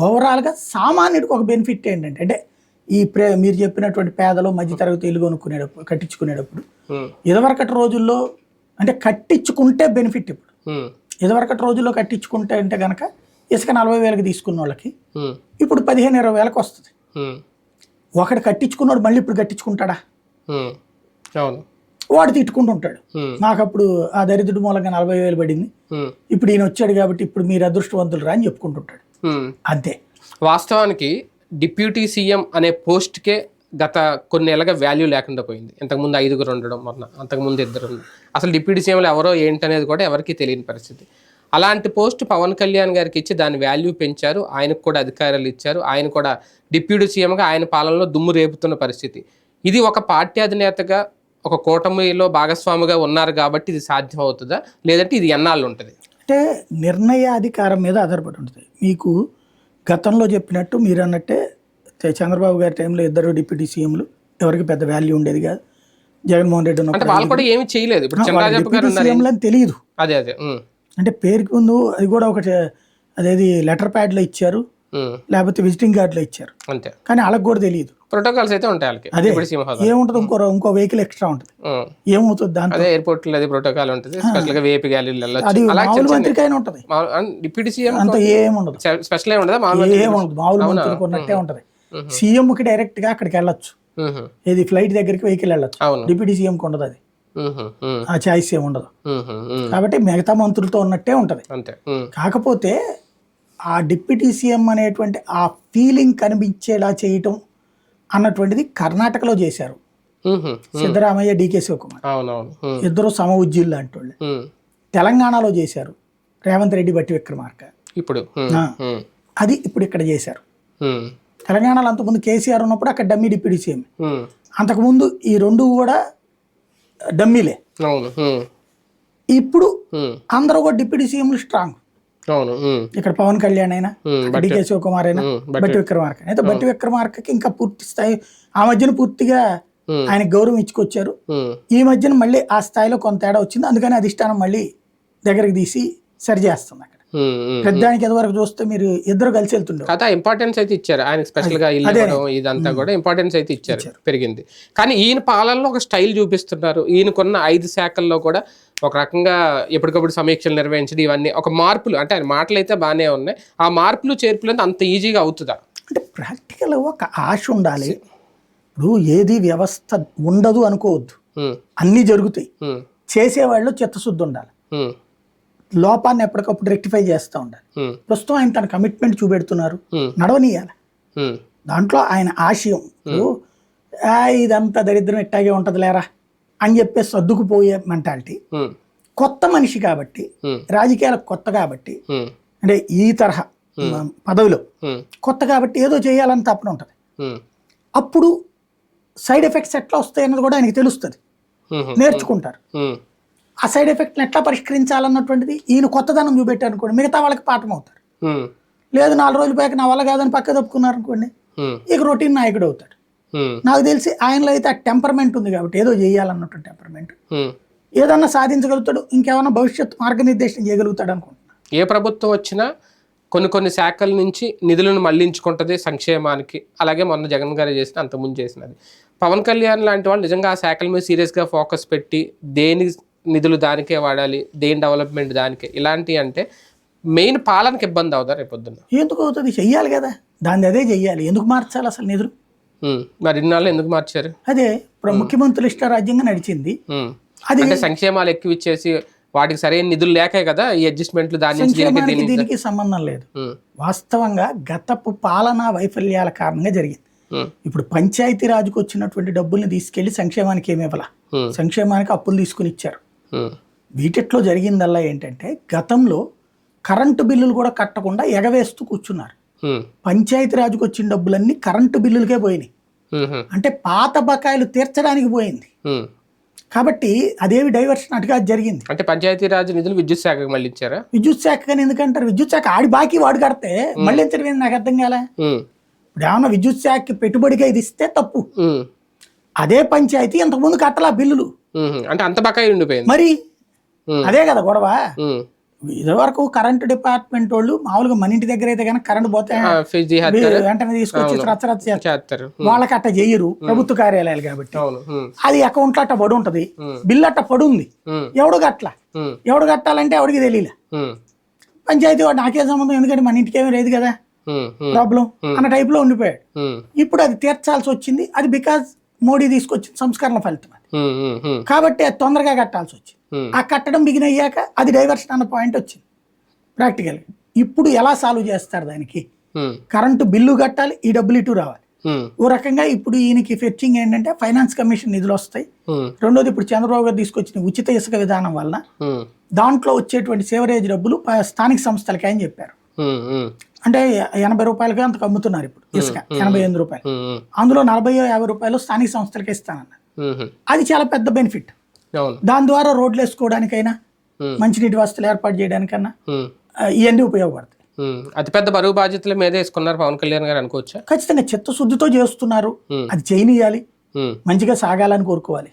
ఓవరాల్గా సామాన్యుడికి ఒక బెనిఫిట్ ఏంటంటే, అంటే ఈ మీరు చెప్పినటువంటి పేదలు మధ్యతరగతి ఇల్లు కొనుక్కునేటప్పుడు, కట్టించుకునేటప్పుడు ఇదివరకటి రోజుల్లో అంటే కట్టించుకుంటే బెనిఫిట్. ఇప్పుడు ఇదివరకటి రోజుల్లో కట్టించుకుంటే అంటే కనుక ఇసుక 40,000కి తీసుకున్న వాళ్ళకి ఇప్పుడు 15-20 వస్తుంది. ఒకటి కట్టించుకున్నాడు మళ్ళీ ఇప్పుడు కట్టించుకుంటాడా? వాడు తిట్టుకుంటుంటాడు, నాకు అప్పుడు ఆ దరిద్రుడి మూలంగా 40,000 పడింది, ఇప్పుడు ఈయన వచ్చాడు కాబట్టి ఇప్పుడు మీరు అదృష్టవంతులు రా అని చెప్పుకుంటుంటాడు. అంతే. వాస్తవానికి డిప్యూటీ సీఎం అనే పోస్ట్కే గత కొన్ని ఏళ్ళగా వాల్యూ లేకుండా పోయింది. ఇంతకుముందు 5 ఉండడం, అంతకుముందు 2 అసలు డిప్యూటీ సీఎంలు ఎవరో ఏంటనేది కూడా ఎవరికి తెలియని పరిస్థితి. అలాంటి పోస్ట్ పవన్ కళ్యాణ్ గారికి ఇచ్చి దాని వాల్యూ పెంచారు, ఆయనకు కూడా అధికారాలు ఇచ్చారు, ఆయన కూడా డిప్యూటీ సీఎంగా ఆయన పాలనలో దుమ్ము రేపుతున్న పరిస్థితి. ఇది ఒక పార్టీ అధినేతగా ఒక కూటమిలో భాగస్వామిగా ఉన్నారు కాబట్టి ఇది సాధ్యం అవుతుందా, లేదంటే ఇది ఎన్నాళ్ళు ఉంటుంది? అంటే నిర్ణయాధికారం మీద ఆధారపడి ఉంటుంది. మీకు గతంలో చెప్పినట్టు మీరు అన్నట్టే చంద్రబాబు గారి టైంలో 2 డిప్యూటీ సీఎంలు ఎవరికి పెద్ద వాల్యూ ఉండేది కాదు. జగన్మోహన్ రెడ్డి అంటే ఉన్నప్పుడు వాళ్ళు కూడా ఏమి చేయలేదు. ఇప్పుడు చంద్రబాబు గారు ఉన్నారు. సీఎంలు అని తెలియదు. అదే అదే అంటే పేరుకి ముందు అది కూడా ఒకటి అదేది లెటర్ ప్యాడ్లో ఇచ్చారు, లేకపోతే విజిటింగ్ కార్డులో ఇచ్చారు, అంతే. కానీ వాళ్ళకి కూడా తెలియదు. ప్రోటోకాల్స్ అయితే ఉంటాయి వాళ్ళకి. అదే డిప్యూటీ సీఎం హోదా ఏముంటుంది, ఇంకో వెహికల్ ఎక్స్ట్రా ఉంటుంది, ఏమవుతుంది దాంతో? అదే ఎయిర్పోర్ట్ లో అది ప్రోటోకాల్ ఉంటుంది. స్పెషల్ గా వేపీ గ్యాలరీలు అది మామూలు మంత్రికైనా ఉంటుంది, డిప్యూటీ సీఎం అంత ఏముండదు, స్పెషల్ ఏముండదా? ఏముండదు, మామూలు మంత్రులకు ఉన్నట్టే ఉంటది. సీఎం కి డైరెక్ట్ గా అక్కడికి వెళ్ళొచ్చు, ఏది ఫ్లైట్ దగ్గరికి వెహికల్ వెళ్ళొచ్చు. డిప్యూటీ సీఎం కి ఉండదు, అది ఆ ఛాయిస్ ఏమి ఉండదు. కాబట్టి మిగతా మంత్రులతో ఉన్నట్టే ఉంటది. కాకపోతే ఆ డిప్యూటీ సీఎం అనేటువంటి ఆ ఫీలింగ్ కనిపించేలా చేయటం అన్నటువంటిది కర్ణాటకలో చేశారు. సిద్ధరామయ్య, డికే శివకుమార్ ఇద్దరు సమ ఉజ్జీలు లాంటి వాళ్ళు. తెలంగాణలో చేశారు రేవంత్ రెడ్డి, బట్టి విక్రమార్క. ఇప్పుడు అది ఇప్పుడు ఇక్కడ చేశారు. తెలంగాణలో అంతకుముందు కేసీఆర్ ఉన్నప్పుడు అక్కడ డమ్మీ డిప్యూటీ సీఎం, అంతకుముందు ఈ రెండు కూడా డమ్మీలే. ఇప్పుడు అందరూ కూడా డిప్యూటీ సీఎంలు స్ట్రాంగ్. ఇక్కడ పవన్ కళ్యాణ్ అయినా, డికే శివకుమార్ అయినా, బట్టి విక్రమార్క అయితే బట్టి విక్రమార్కకి ఇంకా పూర్తి స్థాయి ఆ మధ్యన పూర్తిగా ఆయన గౌరవం ఇచ్చుకొచ్చారు. ఈ మధ్యన మళ్ళీ ఆ స్థాయిలో కొంత తేడా వచ్చింది, అందుకని అధిష్టానం మళ్ళీ దగ్గరికి తీసి సరి చేస్తుంది. అక్కడ పెద్దానికి ఎదువరకు చూస్తే మీరు ఇద్దరు కలిసి వెళ్తుండే ఇంపార్టెన్స్ అయితే ఇచ్చారు ఆయన, స్పెషల్ గా ఇదంతా కూడా ఇంపార్టెన్స్ అయితే ఇచ్చారు, పెరిగింది. కానీ ఈయన పాలనలో ఒక స్టైల్ చూపిస్తున్నారు. ఈయనకున్న 5 శాఖల్లో కూడా ఒక రకంగా ఎప్పటికప్పుడు సమీక్షలు నిర్వహించడం, ఇవన్నీ ఒక మార్పులు. అంటే ఆయన మాటలు అయితే బాగానే ఉన్నాయి, ఆ మార్పులు చేర్పులు అంత ఈజీగా అవుతుందా? అంటే ప్రాక్టికల్ ఒక ఆశ ఉండాలి. ఇప్పుడు ఏది వ్యవస్థ ఉండదు అనుకోవద్దు, అన్నీ జరుగుతాయి. చేసేవాళ్ళు చిత్తశుద్ధి ఉండాలి, లోపాన్ని ఎప్పటికప్పుడు రెక్టిఫై చేస్తూ ఉండాలి. ప్రస్తుతం ఆయన తన కమిట్మెంట్ చూపెడుతున్నారు, నడవనీయాలి. దాంట్లో ఆయన ఆశయం ఇదంతా దరిద్రం ఇట్టాగే ఉంటది లేరా అని చెప్పేసి సర్దుకుపోయే మెంటాలిటీ. కొత్త మనిషి కాబట్టి, రాజకీయాలకు కొత్త కాబట్టి, అంటే ఈ తరహా పదవిలో కొత్త కాబట్టి ఏదో చేయాలని తప్పన ఉంటుంది. అప్పుడు సైడ్ ఎఫెక్ట్స్ ఎట్లా వస్తాయి అన్నది కూడా ఆయనకి తెలుస్తుంది, నేర్చుకుంటారు. ఆ సైడ్ ఎఫెక్ట్ని ఎట్లా పరిష్కరించాలన్నటువంటిది ఈయన కొత్తదనం చూపెట్టారు అనుకోండి, మిగతా వాళ్ళకి పాఠం అవుతారు. లేదు 4 రోజుల పైకి నా వల్ల కాదని పక్క తప్పుకున్నారు అనుకోండి, ఇక రొటీన్ నాయకుడు అవుతాడు. నాకు తెలిసి ఆయనలో అయితే ఆ టెంపర్మెంట్ ఉంది కాబట్టి ఏదో చేయాలన్నటువంటి టెంపర్మెంట్, ఏదన్నా సాధించగలుగుతాడు, ఇంకేమన్నా భవిష్యత్తు మార్గనిర్దేశం చేయగలుగుతాడు అనుకుంటున్నాను. ఏ ప్రభుత్వం వచ్చినా కొన్ని శాఖల నుంచి నిధులను మళ్లించుకుంటుంది సంక్షేమానికి. అలాగే మొన్న జగన్ గారు చేసిన, అంతకుముందు చేసినది. పవన్ కళ్యాణ్ లాంటి వాళ్ళు నిజంగా ఆ శాఖల మీద సీరియస్గా ఫోకస్ పెట్టి దేని నిధులు దానికే వాడాలి, దేని డెవలప్మెంట్ దానికే, ఇలాంటి అంటే మెయిన్ పాలనకి ఇబ్బంది అవుతా రేపొద్దున? ఎందుకు అవుతుంది, చెయ్యాలి కదా, దాన్ని అదే చెయ్యాలి. ఎందుకు మార్చాలి అసలు నిధులు? మరి ఇన్నాళ్ళు ఎందుకు మార్చారు? అదే ఇప్పుడు ముఖ్యమంత్రులు ఇష్టారాజ్యంగా నడిచింది. అది అంటే సంక్షేమాలు ఎక్కువ ఇచ్చేసి వాటికి సరైన నిధులు లేకే కదా ఈ అడ్జస్ట్మెంట్లు. దీనికి సంబంధం లేదు. వాస్తవంగా గతపు పాలనా వైఫల్యాల కారణంగా జరిగింది. ఇప్పుడు పంచాయతీ రాజుకు వచ్చినటువంటి డబ్బుల్ని తీసుకెళ్లి సంక్షేమానికి ఏమి ఇవ్వాల, సంక్షేమానికి అప్పులు తీసుకుని ఇచ్చారు. వీటిట్లో జరిగిందల్లా ఏంటంటే గతంలో కరెంటు బిల్లులు కూడా కట్టకుండా ఎగవేస్తూ కూర్చున్నారు. పంచాయతీ రాజుకు వచ్చిన డబ్బులన్నీ కరెంటు బిల్లులకే పోయినాయి, అంటే పాత బకాయిలు తీర్చడానికి పోయింది. కాబట్టి అదేవి డైవర్షన్ అటుగా జరిగింది. అంటే పంచాయతీ రాజ్ నిధులు విద్యుత్ శాఖకు మళ్ళీ ఇచ్చారా? విద్యుత్ శాఖ కానీ ఎందుకంటారు, విద్యుత్ శాఖ ఆడి బాకీ వాడు కడితే మళ్ళీ ఎంచడం నాకు అర్థం కాలే. ఇప్పుడు ఏమన్నా విద్యుత్ శాఖకి పెట్టుబడిగా ఇది ఇస్తే తప్పు, అదే పంచాయతీ ఇంతకుముందు కట్టలా బిల్లులు, అంటే అంత బకాయి ఉండిపోయింది. మరి అదే కదా గొడవ. ఇదివరకు కరెంట్ డిపార్ట్మెంట్ వాళ్ళు మామూలుగా మన ఇంటి దగ్గర అయితే కనుక కరెంట్ పోతే వెంటనే తీసుకొచ్చి రచ్చరచ్చ చేస్తారు, వాళ్ళకి అట్ట చెయ్యరు ప్రభుత్వ కార్యాలయాలు కాబట్టి. అది అకౌంట్ లో అట్ట పడి ఉంటది, బిల్లు అట్ట పడి ఉంది, ఎవడు కట్టాలంటే ఎవడికి తెలియలే. పంచాయతీ వాడు నాకే సంబంధం, ఎందుకంటే మన ఇంటికి ఏమీ లేదు కదా ప్రాబ్లం అన్న టైప్ లో ఉండిపోయాడు. ఇప్పుడు అది తీర్చాల్సి వచ్చింది, అది బికాజ్ మోడీ తీసుకొచ్చిన సంస్కరణ ఫలితం అది. కాబట్టి అది తొందరగా కట్టాల్సి వచ్చింది. ఆ కట్టడం బిగిన్ అయ్యాక అది డైవర్షన్ అన్న పాయింట్ వచ్చింది ప్రాక్టికల్. ఇప్పుడు ఎలా సాల్వ్ చేస్తారు దానికి? కరెంటు బిల్లు కట్టాలి, ఈ డబ్బులు ఇటు రావాలి. ఓ రకంగా ఇప్పుడు ఈయనకి ఫెచ్చింగ్ ఏంటంటే ఫైనాన్స్ కమిషన్ నిధులు వస్తాయి. రెండోది ఇప్పుడు చంద్రబాబు గారు తీసుకొచ్చిన ఉచిత ఇసుక విధానం వలన దాంట్లో వచ్చేటువంటి సేవరేజ్ డబ్బులు స్థానిక సంస్థలకి అని చెప్పారు. అంటే 80 రూపాయలకి అంతకు అమ్ముతున్నారు ఇప్పుడు ఇసుక, 88 రూపాయలు, అందులో 40-50 రూపాయలు స్థానిక సంస్థలకి ఇస్తానన్నారు. అది చాలా పెద్ద బెనిఫిట్. దాని ద్వారా రోడ్లు వేసుకోవడానికైనా మంచినీటి వసతులు ఏర్పాటు చేయడానికన్నా ఇవన్నీ ఉపయోగపడతాయి. అతిపెద్ద బరువు బాధ్యతల మీద వేసుకున్నారు పవన్ కళ్యాణ్ గారు అనుకోవచ్చా? ఖచ్చితంగా చిత్తశుద్ధితో చేస్తున్నారు, అది చేయనియాలి. మంచిగా సాగాలని కోరుకోవాలి.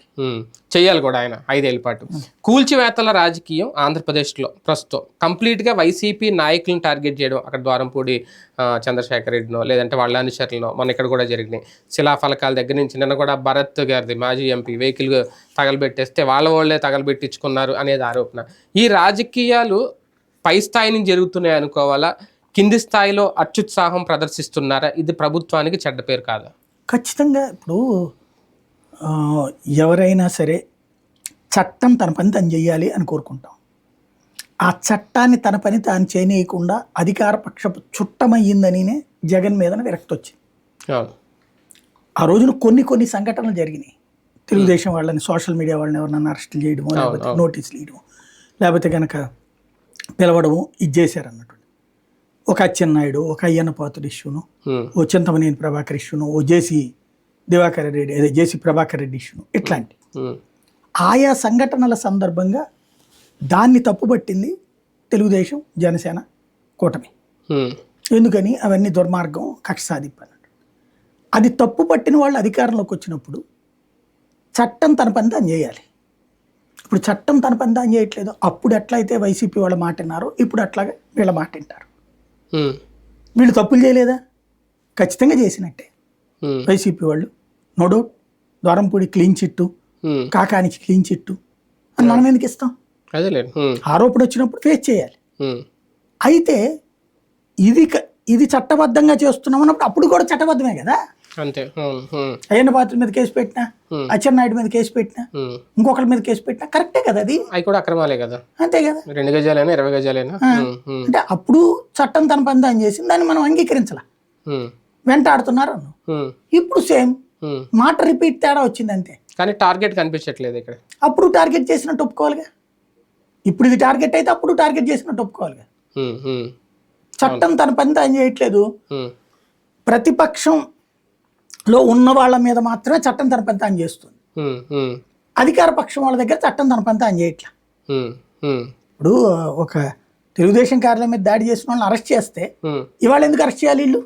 చెయ్యాలి కూడా ఆయన 5 ఏళ్ల పాటు. కూల్చివేతల రాజకీయం ఆంధ్రప్రదేశ్లో ప్రస్తుతం కంప్లీట్గా వైసీపీ నాయకులను టార్గెట్ చేయడం, అక్కడ ద్వారంపూడి చంద్రశేఖర్ రెడ్డినో లేదంటే వాళ్ళ అనుచరులనో మన ఇక్కడ కూడా జరిగినాయి. శిలాఫలకాల దగ్గర నుంచి నిన్న కూడా భరత్ గారిది మాజీ ఎంపీ వెహికల్ తగలబెట్టేస్తే వాళ్ళే తగలబెట్టించుకున్నారు అనేది ఆరోపణ. ఈ రాజకీయాలు పై స్థాయి నుంచి జరుగుతున్నాయి అనుకోవాలా, కింది స్థాయిలో అత్యుత్సాహం ప్రదర్శిస్తున్నారా? ఇది ప్రభుత్వానికి చెడ్డ పేరు కాదా? ఖచ్చితంగా. ఇప్పుడు ఎవరైనా సరే చట్టం తన పని తను చేయాలి అని కోరుకుంటాం. ఆ చట్టాన్ని తన పని తాను చేయనీయకుండా అధికార పక్షపు చుట్టమయ్యిందనినే జగన్ మీద విరక్తి వచ్చింది. ఆ రోజున కొన్ని సంఘటనలు జరిగినాయి. తెలుగుదేశం వాళ్ళని, సోషల్ మీడియా వాళ్ళని ఎవరినన్నా అరెస్టులు చేయడమో, లేకపోతే నోటీసులు ఇవ్వడమో, లేకపోతే కనుక పిలవడము, ఇది చేశారు అన్నట్టు. ఒక అచ్చెన్నాయుడు, ఒక అయ్యన్న పాత్రుడు ఇష్యూను, ఓ చింతమనేని ప్రభాకర్ ఇష్యూను, ఓ జేసీ ప్రభాకర్ రెడ్డి ఇష్యూను, ఇట్లాంటి ఆయా సంఘటనల సందర్భంగా దాన్ని తప్పుపట్టింది తెలుగుదేశం, జనసేన కూటమి. ఎందుకని? అవన్నీ దుర్మార్గం, కక్ష సాధింపు అన్నట్టు. అది తప్పు పట్టిన వాళ్ళు అధికారంలోకి వచ్చినప్పుడు చట్టం తన పని తాను చేయాలి. ఇప్పుడు చట్టం తన పని తాను చేయట్లేదు. అప్పుడు ఎట్లయితే వైసీపీ వాళ్ళ మాట విన్నారో ఇప్పుడు అట్లాగే వీళ్ళ మాట వింటారు. వీళ్ళు తప్పులు చేయలేదా? ఖచ్చితంగా చేసినట్టే. వైసీపీ వాళ్ళు నో డౌట్. ద్వారంపూడి క్లీన్ చిట్టు, కాకానికి క్లీన్ చిట్టు అని మనం ఎందుకు ఇస్తాం? ఆరోపణ వచ్చినప్పుడు ఫేస్ చేయాలి. అయితే ఇది చట్టబద్ధంగా చేస్తున్నాం అన్నప్పుడు అప్పుడు కూడా చట్టబద్ధమే కదా. అయ్యన్న పాత్ర మీద కేసు పెట్టినా, అచ్చెన్నాయుడు మీద కేసు పెట్టినా, ఇంకొకరి మీద కేసు పెట్టినా కరెక్టే కదా. అది కూడా అక్రమాలే కదా. అంతే కదా. 2 గజాలైనా 20 గజాలైనా అంటే అప్పుడు చట్టం తన పని తాను చేసింది, దాన్ని మనం అంగీకరించాల, వెంటాడుతున్నారు అన్న. ఇప్పుడు సేమ్ మాట రిపీట్, తేడా వచ్చింది అంతే. కానీ టార్గెట్ కనిపించట్లేదు ఇక్కడ. అప్పుడు టార్గెట్ చేసినట్టు ఒప్పుకోవాలిగా. ఇప్పుడు ఇది టార్గెట్ అయితే అప్పుడు టార్గెట్ చేసినట్టు ఒప్పుకోవాలిగా. చట్టం తన పని తాను చేయట్లేదు. ప్రతిపక్షంలో ఉన్న వాళ్ళ మీద మాత్రమే చట్టం తన పని తాను చేస్తుంది. అధికార పక్షం వాళ్ళ దగ్గర చట్టం తన పని తాను చేయట్లా. ఇప్పుడు ఒక తెలుగుదేశం కార్యాలయం మీద దాడి చేసిన వాళ్ళని అరెస్ట్ చేస్తే ఇవాళ ఎందుకు అరెస్ట్ చేయాలి వీళ్ళు?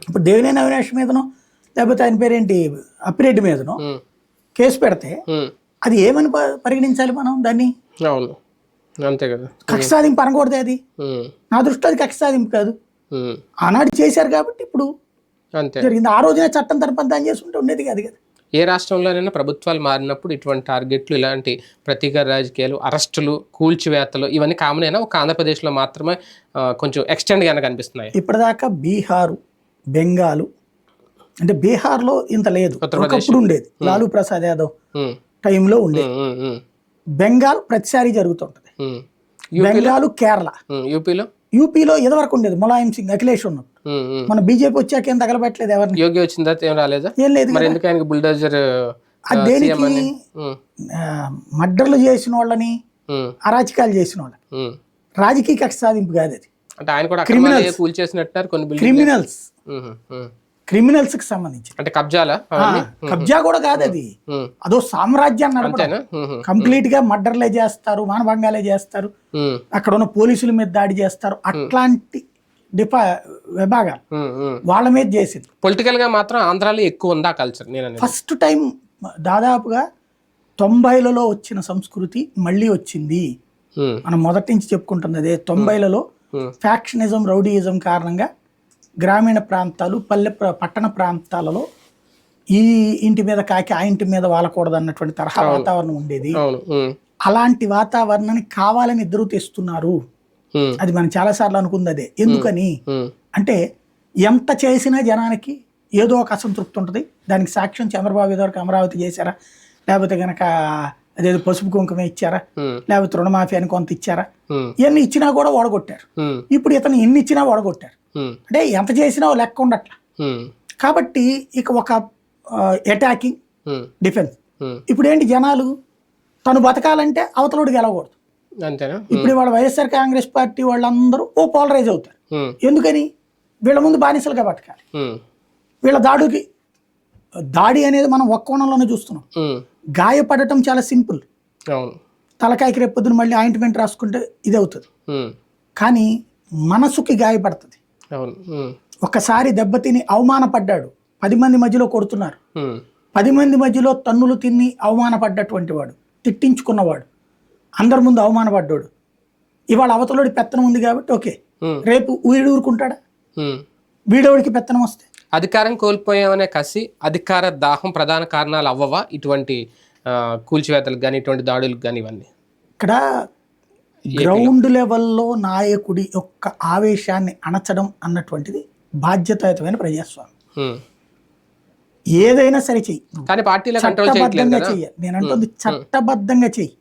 ఇప్పుడు దేవినేని అవినాష్ మీదనో లేకపోతే ఆయన పేరేంటి అప్పిరెడ్డి మీదనో కేసు పెడితే అది ఏమని పరిగణించాలి మనం దాన్ని? అంతే కదా. కక్ష సాధింపు అనకూడదు. అది నా దృష్టిలో అది కక్ష సాధింపు కాదు. ఆనాడు చేశారు కాబట్టి ఇప్పుడు జరిగింది. ఆ రోజునే చట్టం తన పని తాను చేసుకుంటే ఉండేది కాదు కదా. ఏ రాష్ట్రంలోనైనా ప్రభుత్వాలు మారినప్పుడు ఇటువంటి టార్గెట్లు, ఇలాంటి ప్రతీకార రాజకీయాలు, అరెస్టులు, కూల్చివేతలు ఇవన్నీ కామన్ అయినా ఒక ఆంధ్రప్రదేశ్లో మాత్రమే కొంచెం ఎక్స్టెండ్ గానే కనిపిస్తున్నాయి. ఇప్పటిదాకా బీహారు, బెంగాలు, అంటే బీహార్లో ఇంత లేదు, ఒకప్పుడు ఉండేది. లాలూ ప్రసాద్ యాదవ్ టైంలో ఉండేది. బెంగాల్ ప్రతిసారి జరుగుతుంటది. బెంగాల్, కేరళ, యూపీలో ఇదివరకు ఉండేది. ములాయం సింగ్, అఖిలేష్ ఉన్నప్పుడు. మన బీజేపీ వచ్చాక ఏం తగలబెట్టలేదు ఎవరిని. యోగి వచ్చిన తర్వాత ఏం రాలేదా? ఏం లేదు. అది దేనికి? మర్డర్లు చేసిన వాళ్ళని, అరాచకాలు చేసిన వాళ్ళని. రాజకీయ కక్ష సాధింపు కాదు అది. క్రిమినల్స్ కి సంబంధించి. అంటే కబ్జా కూడా కాదు అది. అదో సామ్రాజ్యాన్ని నడపడం. కంప్లీట్ గా మర్డర్లే చేస్తారు, మానభంగాలే చేస్తారు, అక్కడ ఉన్న పోలీసుల మీద దాడి చేస్తారు. అట్లాంటి విభాగాలు వాళ్ళ మీద చేసింది. పొలిటికల్ గా మాత్రం ఆంధ్రాలో ఎక్కువ ఉందా కల్చర్? ఫస్ట్ టైం దాదాపుగా 90లలో వచ్చిన సంస్కృతి మళ్ళీ వచ్చింది. మనం మొదటి నుంచి చెప్పుకుంటుంది అదే. 90లలో ఫ్యాక్షనిజం, రౌడీయిజం కారణంగా గ్రామీణ ప్రాంతాలు, పట్టణ ప్రాంతాలలో ఈ ఇంటి మీద కాకి ఆ ఇంటి మీద వాలకూడదు అన్నటువంటి తరహా వాతావరణం ఉండేది. అలాంటి వాతావరణాన్ని కావాలని ఇద్దరు తెస్తున్నారు. అది మనం చాలా సార్లు అనుకుంది అదే. ఎందుకని అంటే ఎంత చేసినా జనానికి ఏదో ఒక అసంతృప్తి ఉంటుంది. దానికి సాక్ష్యం చంద్రబాబు ఇదివరకు అమరావతి చేశారా, లేకపోతే కనుక అదేదో పసుపు కుంకుమ ఇచ్చారా, లేకపోతే రుణమాఫీ అని కొంత ఇచ్చారా, ఇవన్నీ ఇచ్చినా కూడా ఓడగొట్టారు. ఇప్పుడు ఇతను ఎన్ని ఇచ్చినా ఓడగొట్టారు. అంటే ఎంత చేసినా లెక్క ఉండట్లా. కాబట్టి ఇక ఒక అటాకింగ్, డిఫెన్స్. ఇప్పుడు ఏంటి, జనాలు తను బతకాలంటే అవతలోడు గెలవకూడదు. ఇప్పుడు వాళ్ళ వైఎస్ఆర్ కాంగ్రెస్ పార్టీ వాళ్ళందరూ పోలరైజ్ అవుతారు. ఎందుకని? వీళ్ళ ముందు బానిసలుగా బతకాలి. వీళ్ళ దాడి అనేది మనం ఒక్క కోణంలోనే చూస్తున్నాం. గాయపడటం చాలా సింపుల్. తలకాయకి రేపొద్దున మళ్ళీ ఆయింట్మెంట్ రాసుకుంటే ఇది అవుతుంది. కానీ మనసుకి గాయపడుతుంది. ఒక్కసారి దెబ్బతిని అవమానపడ్డాడు, 10 మంది మధ్యలో కొడుతున్నారు, 10 మంది మధ్యలో తన్నులు తిని అవమానపడ్డటువంటి వాడు, తిట్టించుకున్నవాడు, అందరి ముందు అవమానపడ్డాడు, ఇవాళ అవతలోడి పెత్తనం ఉంది కాబట్టి ఓకే, రేపు వీడు ఊరుకుంటాడా? వీడోడికి పెత్తనం వస్తే అధికారం కోల్పోయామనే కసి, అధికార దాహం ప్రధాన కారణాలు అవ్వవా ఇటువంటి కూల్చివేతలకు కానీ ఇటువంటి దాడులకు కానీ? ఇవన్నీ ఇక్కడ గ్రౌండ్ లెవెల్లో నాయకుడి యొక్క ఆవేశాన్ని అణచడం అన్నటువంటిది బాధ్యతాయుతమైన ప్రజాస్వామ్యం. ఏదైనా సరే చెయ్యి, కానీ పార్టీలో చట్టబద్ధంగా చెయ్యాలి. నేను అంటుంది చట్టబద్ధంగా చెయ్యి.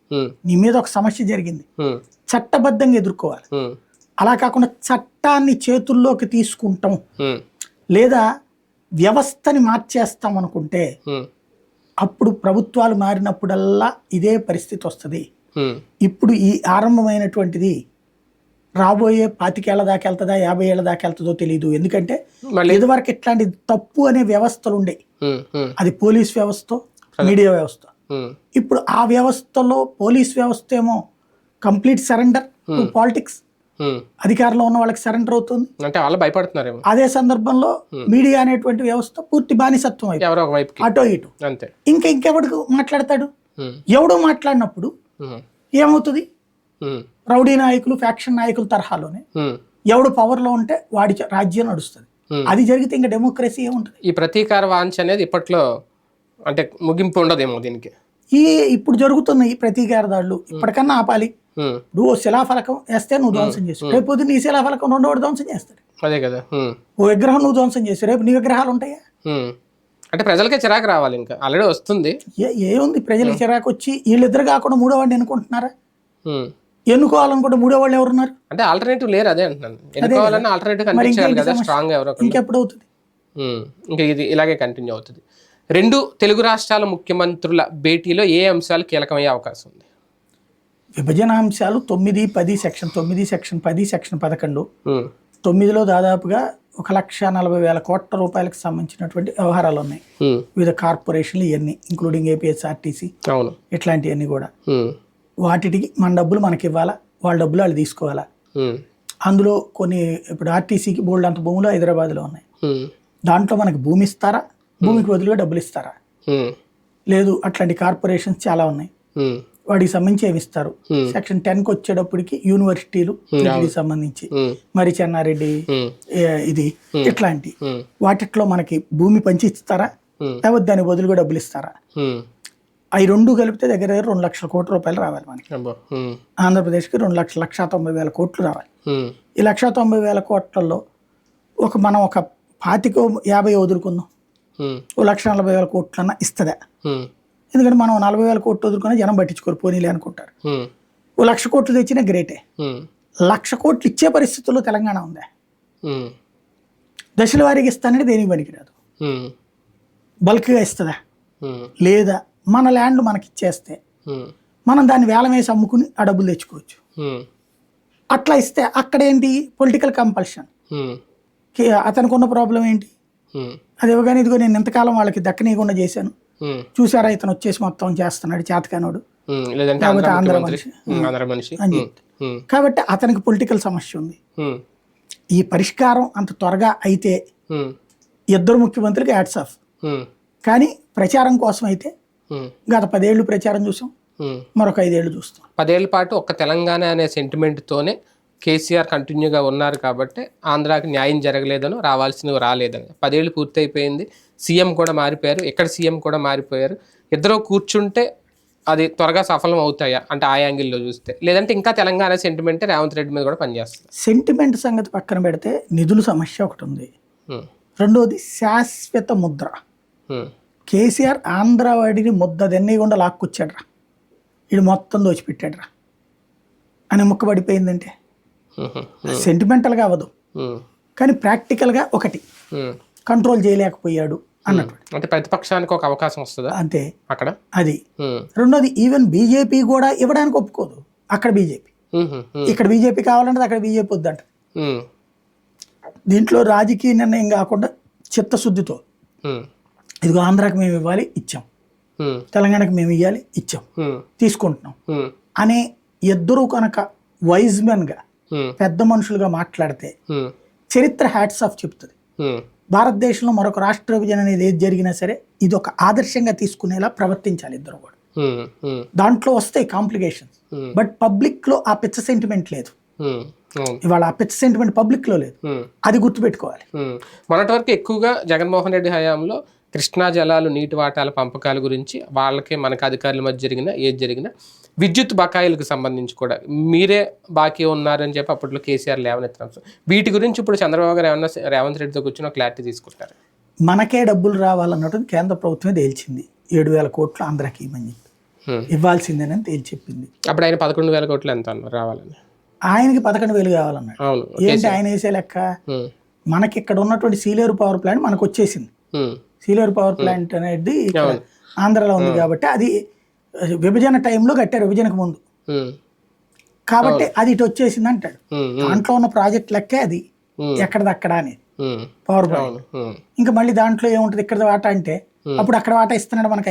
నీ మీద ఒక సమస్య జరిగింది, చట్టబద్ధంగా ఎదుర్కోవాలి. అలా కాకుండా చట్టాన్ని చేతుల్లోకి తీసుకుంటాం లేదా వ్యవస్థని మార్చేస్తాం అనుకుంటే అప్పుడు ప్రభుత్వాలు మారినప్పుడల్లా ఇదే పరిస్థితి వస్తుంది. ఇప్పుడు ఈ ఆరంభమైనటువంటిది రాబోయే 25 ఏళ్ల దాకా వెళ్తుందా, 50 ఏళ్ల దాకా వెళ్తుందో తెలియదు. ఎందుకంటే ఇదివరకు ఇట్లాంటి తప్పు అనే వ్యవస్థలు ఉండే, అది పోలీస్ వ్యవస్థ, మీడియా వ్యవస్థ. ఇప్పుడు ఆ వ్యవస్థలో పోలీస్ వ్యవస్థ ఏమో కంప్లీట్ సరెండర్ టు పాలిటిక్స్, అధికారంలో ఉన్న వాళ్ళకి సరెండర్ అవుతుంది, అంటే వాళ్ళు భయపడుతున్నారు. అదే సందర్భంలో మీడియా అనేటువంటి వ్యవస్థ పూర్తి బానిసత్వం అయిపోయింది, అటో ఇటు. ఇంకెవడు మాట్లాడతాడు? ఎవడో మాట్లాడినప్పుడు ఏమవుతుంది? రౌడీ నాయకులు, ఫ్యాక్షన్ నాయకుల తరహాలోనే ఎవడు పవర్ లో ఉంటే వాడి రాజ్యం నడుస్తుంది. అది జరిగితే ఇంకా డెమోక్రసీ ఏముంటుంది? ఈ ప్రతీకార వాంఛ అనేది ఇప్పట్లో అంటే ముగింపు ఉండదేమో దీనికి. ఇప్పుడు జరుగుతున్న ఈ ప్రతీకార దాడులు ఇప్పటికన్నా ఆపాలి. నువ్వు శిలాఫలకం వేస్తే నువ్వు ధ్వంసం చేస్తావు, రేపు నీ శిలాఫలకం రెండోవాడు ధ్వంసం చేస్తాడు. అదే కదా, ఓ విగ్రహం నువ్వు ధ్వంసం చేస్తావు, రేపు నీ విగ్రహాలు ఉంటాయా? అంటే ప్రజలకే చిరాకు రావాలి, ఇంకా ఆల్రెడీ వస్తుంది. ఏముంది ప్రజలకు చిరాకు వచ్చి వీళ్ళిద్దరు కాకుండా మూడో వాడిని ఎన్నుకుంటున్నారా? ఎన్నుకోవాలనుకుంటే మూడో వాళ్ళు ఎవరున్నారు? అంటే ఆల్టర్నేటివ్ లేరు. అదే అంటున్నాను, ఎన్నుకోవాలన్నా ఆల్టర్నేటివ్ కనిపించాలి కదా, స్ట్రాంగ్ ఎవరో. ఇంకెప్పుడు అవుతుంది? ఇంకా ఇది ఇలాగే కంటిన్యూ అవుతుంది. 2 తెలుగు రాష్ట్రాల ముఖ్యమంత్రుల భేటీలో ఏ అంశాలు కీలకమయ్యే అవకాశం ఉంది? విభజన అంశాలు 9, 10, సెక్షన్ 9, సెక్షన్ 10, సెక్షన్ 11. 9లో దాదాపుగా 1,40,000 కోట్ల రూపాయలకు సంబంధించినటువంటి వ్యవహారాలు ఉన్నాయి. వివిధ కార్పొరేషన్లు ఇవన్నీ, ఇంక్లూడింగ్ ఏపీఎస్ఆర్టీసీ, ఇట్లాంటివన్నీ కూడా. వాటికి మన డబ్బులు మనకి ఇవ్వాలా, వాళ్ళ డబ్బులు వాళ్ళు తీసుకోవాలా. అందులో కొన్ని ఇప్పుడు ఆర్టీసీకి బోల్డ్ అంత భూములు హైదరాబాద్లో ఉన్నాయి. దాంట్లో మనకి భూమి ఇస్తారా, భూమికి బదులుగా డబ్బులు ఇస్తారా? లేదు, అట్లాంటి కార్పొరేషన్స్ చాలా ఉన్నాయి, వాటికి సంబంధించి ఏమి ఇస్తారు? సెక్షన్ 10కి వచ్చేటప్పటికి యూనివర్సిటీలు సంబంధించి మరి చెన్నారెడ్డి ఇది ఇట్లాంటి వాటిట్లో మనకి భూమి పంచి ఇస్తారా, లేకపోతే దాని బదులుగా డబ్బులు ఇస్తారా? అవి రెండు కలిపితే దగ్గర 2 లక్షల కోట్ల రూపాయలు రావాలి మనకి. ఆంధ్రప్రదేశ్కి 2,90,000 కోట్లు రావాలి. ఈ 1,90,000 కోట్లలో మనం ఒక 25-50 వదులుకుందాం, 1,40,000 కోట్లన్నా ఇస్తుందా? ఎందుకంటే మనం 40,000 కోట్లు వదులుకున్నా జనం పట్టించుకోరు, పోనీలే అనుకుంటారు. 1,00,000 కోట్లు తెచ్చినా గ్రేటే. 1,00,000 కోట్లు ఇచ్చే పరిస్థితుల్లో తెలంగాణ ఉందా? దశల వారీగా ఇస్తానంటే దేనికి పనికిరాదు. బల్క్గా ఇస్తుందా? లేదా మన ల్యాండ్ మనకి ఇచ్చేస్తే మనం దాన్ని వేలం వేసి అమ్ముకుని ఆ డబ్బులు తెచ్చుకోవచ్చు. అట్లా ఇస్తే అక్కడ ఏంటి? Political compulsion. అతనికి ఉన్న ప్రాబ్లం ఏంటి? అది ఇవ్వగానే ఇదిగో నేను ఎంతకాలం వాళ్ళకి దక్కనీయకుండా చేశాను, చూసారా ఇతను వచ్చేసి మొత్తం చేస్తున్నాడు చేతకానోడు, లేకపోతే ఆంధ్ర మనిషి అని చెప్తే. కాబట్టి అతనికి పొలిటికల్ సమస్య ఉంది. ఈ పరిష్కారం అంత త్వరగా అయితే ఇద్దరు ముఖ్యమంత్రులకి హ్యాట్స్ ఆఫ్. కానీ ప్రచారం కోసం అయితే గత 10 ఏళ్ళు ప్రచారం చూసాం, మరొక 5 ఏళ్ళు చూస్తాం. 10 ఏళ్ల పాటు ఒక్క తెలంగాణ అనే సెంటిమెంట్తోనే కేసీఆర్ కంటిన్యూగా ఉన్నారు కాబట్టి ఆంధ్రాకి న్యాయం జరగలేదను, రావాల్సినవి రాలేదని. 10 ఏళ్ళు పూర్తి అయిపోయింది, సీఎం కూడా మారిపోయారు, ఎక్కడ సీఎం కూడా మారిపోయారు. ఇద్దరు కూర్చుంటే అది త్వరగా సఫలం అవుతాయా అంటే ఆ యాంగిల్లో చూస్తే, లేదంటే ఇంకా తెలంగాణ సెంటిమెంటే రేవంత్ రెడ్డి మీద కూడా పనిచేస్తుంది? సెంటిమెంట్ సంగతి పక్కన పెడితే నిధుల సమస్య ఒకటి ఉంది. రెండోది శాశ్వత ముద్ర. కేసీఆర్ ఆంధ్రవాడిని ముద్ద దెన్నయ్యకుండా లాక్కొచ్చాడ్రా, వీడు మొత్తం దోచిపెట్టాడ్రా అని ముక్క పడిపోయిందంటే సెంటిమెంటల్గా అవ్వదు, కానీ ప్రాక్టికల్గా ఒకటి కంట్రోల్ చేయలేకపోయాడు అన్నట్టు. అంటే ప్రతిపక్షానికి ఒక అవకాశం వస్తుందా అంతే అక్కడ? అది. రెండోది ఈవెన్ బీజేపీ కూడా ఇవ్వడానికి ఒప్పుకోదు. అక్కడ బీజేపీ, ఇక్కడ బీజేపీ కావాలంటే అక్కడ బీజేపీ వద్దంట. దీంట్లో రాజకీయ నిర్ణయం కాకుండా చిత్తశుద్ధితో ఇదిగో ఆంధ్రాకి మేము ఇవ్వాలి ఇచ్చాం, తెలంగాణకి మేము ఇవ్వాలి ఇచ్చాం, తీసుకుంటున్నాం అనే ఇద్దరు కనుక వైజ్ మెన్ గా పెద్ద మనుషులుగా మాట్లాడితే చరిత్ర హ్యాట్స్ ఆఫ్ చెప్తుంది. భారతదేశంలో మరొక రాష్ట్ర విభజన అనేది ఏది జరిగినా సరే ఇది ఒక ఆదర్శంగా తీసుకునేలా ప్రవర్తించాలి ఇద్దరు కూడా. దాంట్లో వస్తాయి కాంప్లికేషన్స్, బట్ పబ్లిక్ లో ఆ పిచ్చ సెంటిమెంట్ లేదు. ఇవాళ ఆ పిచ్చ సెంటిమెంట్ పబ్లిక్ లో లేదు, అది గుర్తుపెట్టుకోవాలి. మొన్నటి వరకు ఎక్కువగా జగన్మోహన్ రెడ్డి హయాంలో కృష్ణా జలాలు నీటి వాటాల పంపకాల గురించి వాళ్ళకే మనకు అధికారుల మధ్య ఏది జరిగినా విద్యుత్ బకాయిలకు సంబంధించి కూడా మీరే బాకీ ఉన్నారని చెప్పి అప్పట్లో కేసీఆర్ లేవనెత్తారు. వీటి గురించి ఇప్పుడు చంద్రబాబు గారు ఏమన్నా రేవంత్ రెడ్డితో కూర్చొని క్లారిటీ తీసుకుంటారు. మనకే డబ్బులు రావాలన్నట్టు కేంద్ర ప్రభుత్వమే తేల్చింది. 7,000 కోట్లు ఆంధ్రాకి ఇవ్వమని ఇవ్వాల్సిందేనని తేల్చెప్పింది. అప్పుడు ఆయన 11,000 కోట్లు ఎంత అన్నారు రావాలని, ఆయనకి 11,000 కావాలన్నాడు. ఏంటి ఆయన వేసే లెక్క? మనకి ఇక్కడ ఉన్నటువంటి సీలేరు పవర్ ప్లాంట్ మనకు వచ్చేసింది. సీలేరు పవర్ ప్లాంట్ అనేది ఆంధ్రలో ఉంది కాబట్టి అది విభజన టైంలో కట్టారు, విభజనకు ముందు కాబట్టి అది ఇటు వచ్చేసింది అంటాడు. దాంట్లో ఉన్న ప్రాజెక్ట్ లెక్కే అది ఎక్కడదక్కడ అనేది పవర్ ప్లాంట్. ఇంకా మళ్ళీ దాంట్లో ఏముంటది ఇక్కడ వాటా అంటే అప్పుడు అక్కడ వాటా ఇస్తున్నాడు మనకి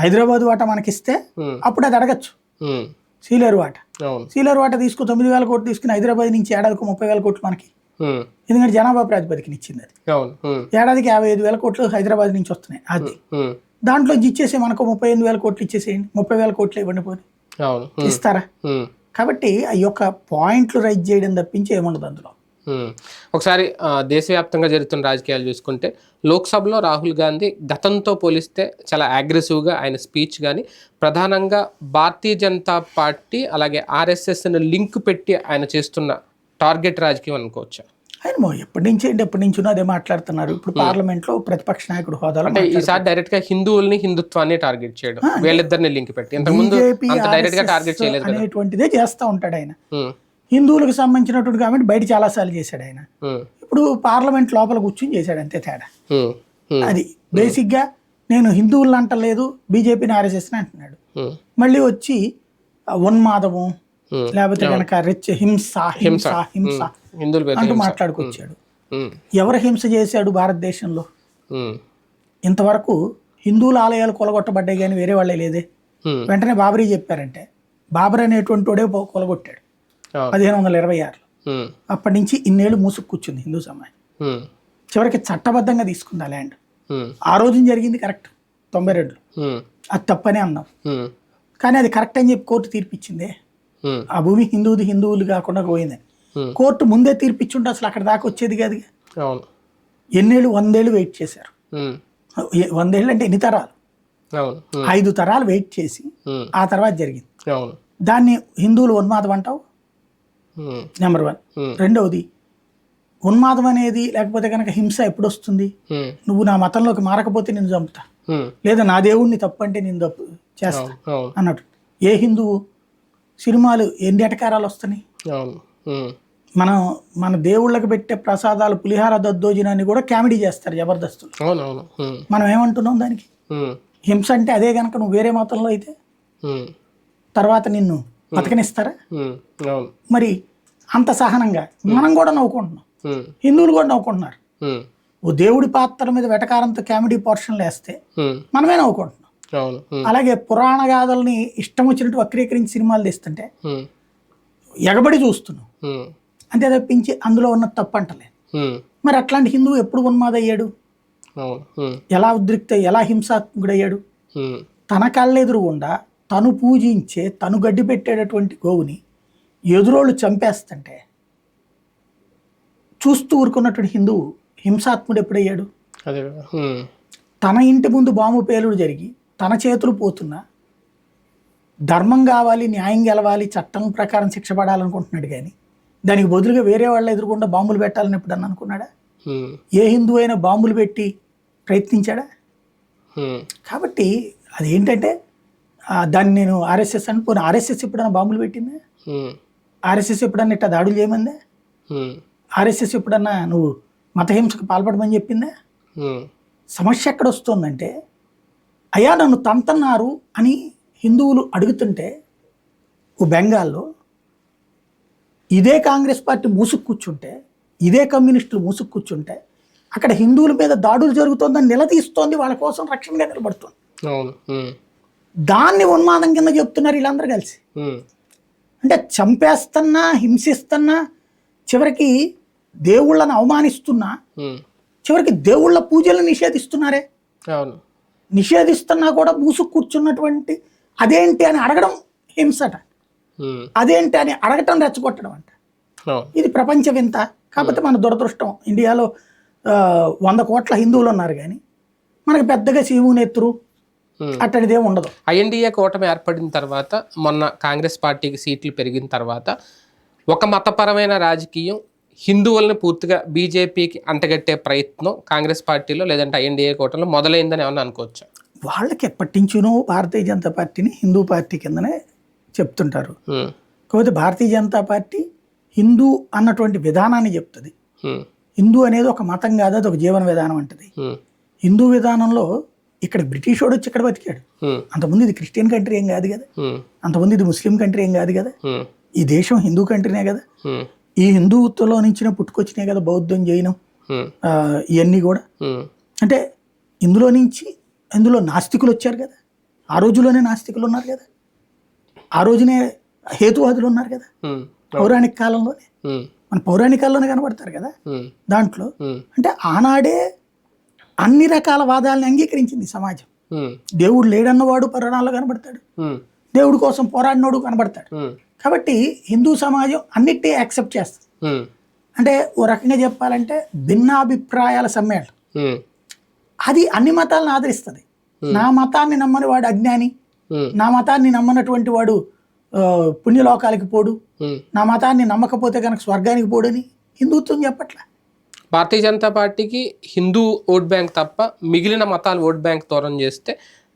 హైదరాబాద్ వాటా మనకి ఇస్తే అప్పుడు అది అడగచ్చు. సీలేరు వాటా తీసుకు 9,000 కోట్లు తీసుకుని హైదరాబాద్ నుంచి ఏడాదికి 30,000 కోట్లు మనకి, ఎందుకంటే జనాభా ప్రాతిపదికన ఇచ్చింది అది. ఏడాదికి 55,000 కోట్లు హైదరాబాద్ నుంచి వస్తున్నాయి. అది దాంట్లో ఇచ్చేసి మనకు 38,000 కోట్లు ఇచ్చేసేయండి, 30,000 కోట్లు ఇవ్వండి పోయి ఇస్తారా? కాబట్టి ఆ యొక్క పాయింట్లు రైజ్ చేయడం తప్పించి ఏముండదు అందులో. ఒకసారి దేశవ్యాప్తంగా జరుగుతున్న రాజకీయాలు చూసుకుంటే లోక్సభలో రాహుల్ గాంధీ గతంతో పోలిస్తే చాలా అగ్రెసివ్గా ఆయన స్పీచ్ కానీ ప్రధానంగా భారతీయ జనతా పార్టీ అలాగే ఆర్ఎస్ఎస్ని లింక్ పెట్టి ఆయన చేస్తున్న టార్గెట్ రాజకీయం అనుకోవచ్చా? ఆయన ఎప్పటి నుంచి అదే మాట్లాడుతున్నారు. ఇప్పుడు పార్లమెంట్ లో ప్రతిపక్ష నాయకుడు హోదాలో అంటే ఈసారి డైరెక్ట్ గా హిందుత్వాన్ని టార్గెట్ చేయడం, వీళ్ళిద్దరిని లింక్ పెట్టి ఇంతకుముందు డైరెక్ట్ గా టార్గెట్ చేయలేదు అనేటువంటిదే చేస్తూ ఉంటాడు ఆయన. హిందువులకు సంబంధించినటువంటి కాబట్టి బయట చాలా సార్లు చేశాడు ఆయన. ఇప్పుడు పార్లమెంట్ లోపల కూర్చొని చేశాడు, అంతే తేడా. అది బేసిక్ గా నేను హిందువులను అంటలేదు, బీజేపీని ఆర్ఎస్ఎస్ అంటున్నాడు. మళ్ళీ వచ్చి ఉన్మాదము లేకపోతే కనుక హింస అంటూ మాట్లాడుకొచ్చాడు. ఎవరు హింస చేశాడు భారతదేశంలో? ఇంతవరకు హిందువుల ఆలయాలు కొలగొట్టబడ్డాయి కానీ వేరే వాళ్ళే లేదే. వెంటనే బాబరీ చెప్పారంటే బాబర్ అనేటువంటి వాడే కొలగొట్టాడు 1526లో. అప్పటి నుంచి ఇన్నేళ్ళు మూసుకు కూర్చుంది హిందూ సమాజం. చివరికి చట్టబద్ధంగా తీసుకుంది ఆ ల్యాండ్. ఆ రోజున జరిగింది కరెక్ట్ 92లో, అది తప్పనే అన్నాం. కానీ అది కరెక్ట్ అని చెప్పి కోర్టు తీర్పిచ్చిందే. ఆ భూమి హిందువులు కాకుండా పోయిందని కోర్టు ముందే తీర్పిచ్చుంటే అసలు అక్కడ దాకా వచ్చేది కాదు. ఎన్నేళ్ళు 100 ఏళ్ళు వెయిట్ చేశారు. 100 ఏళ్ళు అంటే ఎన్ని తరాలు? 5 తరాలు వెయిట్ చేసి ఆ తర్వాత జరిగింది. దాన్ని హిందువులు ఉన్మాదం అంటావు నెంబర్ 1. రెండవది ఉన్మాదం అనేది లేకపోతే కనుక హింస ఎప్పుడు వస్తుంది? నువ్వు నా మతంలోకి మారకపోతే నేను చంపుతా, లేదా నా దేవుడిని తప్పు అంటే నేను తప్పు చేస్తా అన్నట్టు. ఏ హిందువు సినిమాలు ఎన్ని ఎటకారాలు వస్తున్నాయి? మన దేవుళ్ళకి పెట్టే ప్రసాదాలు పులిహార దద్దోజనాన్ని కూడా కామెడీ చేస్తారు జబర్దస్తులు. మనం ఏమంటున్నాం దానికి? హింస అంటే అదే కనుక నువ్వు వేరే మతంలో అయితే తర్వాత నిన్ను బతకనిస్తారా? మరి అంత సహనంగా మనం కూడా నవ్వుకుంటున్నాం, హిందువులు కూడా నవ్వుకుంటున్నారు. ఓ దేవుడి పాత్ర మీద వెటకారంతో కామెడీ పోర్షన్లు వేస్తే మనమే నవ్వుకుంటున్నాం. అలాగే పురాణ గాథల్ని ఇష్టం వచ్చినట్టు వక్రీకరించి సినిమాలు తీస్తుంటే ఎగబడి చూస్తున్నాం, అంతే తప్పించి అందులో ఉన్న తప్పు అంటలేదు. మరి అట్లాంటి హిందువు ఎప్పుడు ఉన్మాదయ్యాడు? ఎలా ఎలా హింసాత్మకుడయ్యాడు? తన కళ్ళెదురుగుండా తను పూజించే తను గడ్డి పెట్టేటటువంటి గోవుని ఎదురోళ్ళు చంపేస్తుంటే చూస్తూ ఊరుకున్నటువంటి హిందువు హింసాత్ముడు ఎప్పుడయ్యాడు? తన ఇంటి ముందు బాంబు పేలుడు జరిగి తన చేతులు పోతున్నా ధర్మం కావాలి, న్యాయం గెలవాలి, చట్టం ప్రకారం శిక్ష పడాలనుకుంటున్నాడు. కానీ దానికి బదులుగా వేరే వాళ్ళ ఎదురుకుండా బాంబులు పెట్టాలని ఎప్పుడన్నా అనుకున్నాడా? ఏ హిందువు అయినా బాంబులు పెట్టి ప్రయత్నించాడా? కాబట్టి అదేంటంటే దాన్ని నేను ఆర్ఎస్ఎస్ అనుకోను. ఆర్ఎస్ఎస్ ఎప్పుడైనా బాంబులు పెట్టిందా? ఆర్ఎస్ఎస్ ఎప్పుడన్నా ఇట్లా దాడులు చేయమందా? ఆర్ఎస్ఎస్ ఎప్పుడన్నా నువ్వు మతహింసకు పాల్పడమని చెప్పిందా? సమస్య ఎక్కడ వస్తుందంటే అయ్యా నన్ను తంతన్నారు అని హిందువులు అడుగుతుంటే ఓ బెంగాల్లో ఇదే కాంగ్రెస్ పార్టీ మూసుకు కూర్చుంటే, ఇదే కమ్యూనిస్టులు మూసుకు కూర్చుంటే అక్కడ హిందువుల మీద దాడులు జరుగుతోందని నిలదీస్తోంది, వాళ్ళ కోసం రక్షణగా నిలబడుతుంది. దాన్ని ఉన్మాదం కింద చెప్తున్నారు వీళ్ళందరూ కలిసి. అంటే చంపేస్తున్నా హింసిస్తున్నా చివరికి దేవుళ్ళని అవమానిస్తున్నా చివరికి దేవుళ్ళ పూజలు నిషేధిస్తున్నారే. అవును. నిషేధిస్తున్నా కూడా మూసుకు కూర్చున్నటువంటి అదేంటి అని అడగడం హింసట, అదేంటి అని అడగటం రెచ్చగొట్టడం అంట. ఇది ప్రపంచ వింత. కాకపోతే మన దురదృష్టం, ఇండియాలో 100 కోట్ల హిందువులు ఉన్నారు కానీ మనకి పెద్దగా శివునెత్తురు అట్టడిదేం ఉండదు. ఐఎన్డీఏ కూటమి ఏర్పడిన తర్వాత, మొన్న కాంగ్రెస్ పార్టీకి సీట్లు పెరిగిన తర్వాత ఒక మతపరమైన రాజకీయం హిందువుల్ని పూర్తిగా బీజేపీకి అంటగట్టే ప్రయత్నం కాంగ్రెస్ పార్టీలో లేదంటే ఐఎన్డీఏ కూటమిలో మొదలైందని ఏమన్నా అనుకోవచ్చా? వాళ్ళకి ఎప్పటి నుంచినో భారతీయ జనతా పార్టీని హిందూ పార్టీ కిందనే చెప్తుంటారు. కాకపోతే భారతీయ జనతా పార్టీ హిందూ అన్నటువంటి విధానాన్ని చెప్తుంది. హిందూ అనేది ఒక మతం కాదు, అది ఒక జీవన విధానం అంటది. హిందూ విధానంలో ఇక్కడ బ్రిటిష్ వాడు వచ్చి ఇక్కడ బతికాడు. అంతకుముందు ఇది క్రిస్టియన్ కంట్రీ ఏం కాదు కదా, అంతకుముందు ఇది ముస్లిం కంట్రీ ఏం కాదు కదా, ఈ దేశం హిందూ కంట్రీనే కదా. ఈ హిందుత్వంలో నుంచినే పుట్టుకొచ్చినాయి కదా బౌద్ధం, జైనం ఇవన్నీ కూడా. అంటే ఇందులో నాస్తికులు వచ్చారు కదా, ఆ రోజులోనే నాస్తికులు ఉన్నారు కదా, ఆ రోజునే హేతువాదులు ఉన్నారు కదా, పౌరాణిక కాలంలోనే. మన పౌరాణిక కాలంలోనే కనబడతారు కదా దాంట్లో. అంటే ఆనాడే అన్ని రకాల వాదాలని అంగీకరించింది సమాజం. దేవుడు లేడన్నవాడు పురాణాల్లో కనబడతాడు, దేవుడి కోసం పోరాడినోడు కనబడతాడు. కాబట్టి హిందూ సమాజం అన్నిటినీ యాక్సెప్ట్ చేస్తుంది. అంటే ఓ రకంగా చెప్పాలంటే భిన్నాభిప్రాయాల సమ్మేళనం. అది అన్ని మతాలను ఆదరిస్తుంది. నా మతాన్ని నమ్మని వాడు అజ్ఞాని, నా మతాన్ని నమ్మనటువంటి వాడు పుణ్యలోకాలకి పోడు, నా మతాన్ని నమ్మకపోతే కనుక స్వర్గానికి పోడని హిందుత్వం చెప్పట్లా. భారతీయ జనతా పార్టీకి హిందూ ఓట్ బ్యాంక్ తప్ప మిగిలిన మతాలు ఓట్ బ్యాంక్ దూరం చేస్తే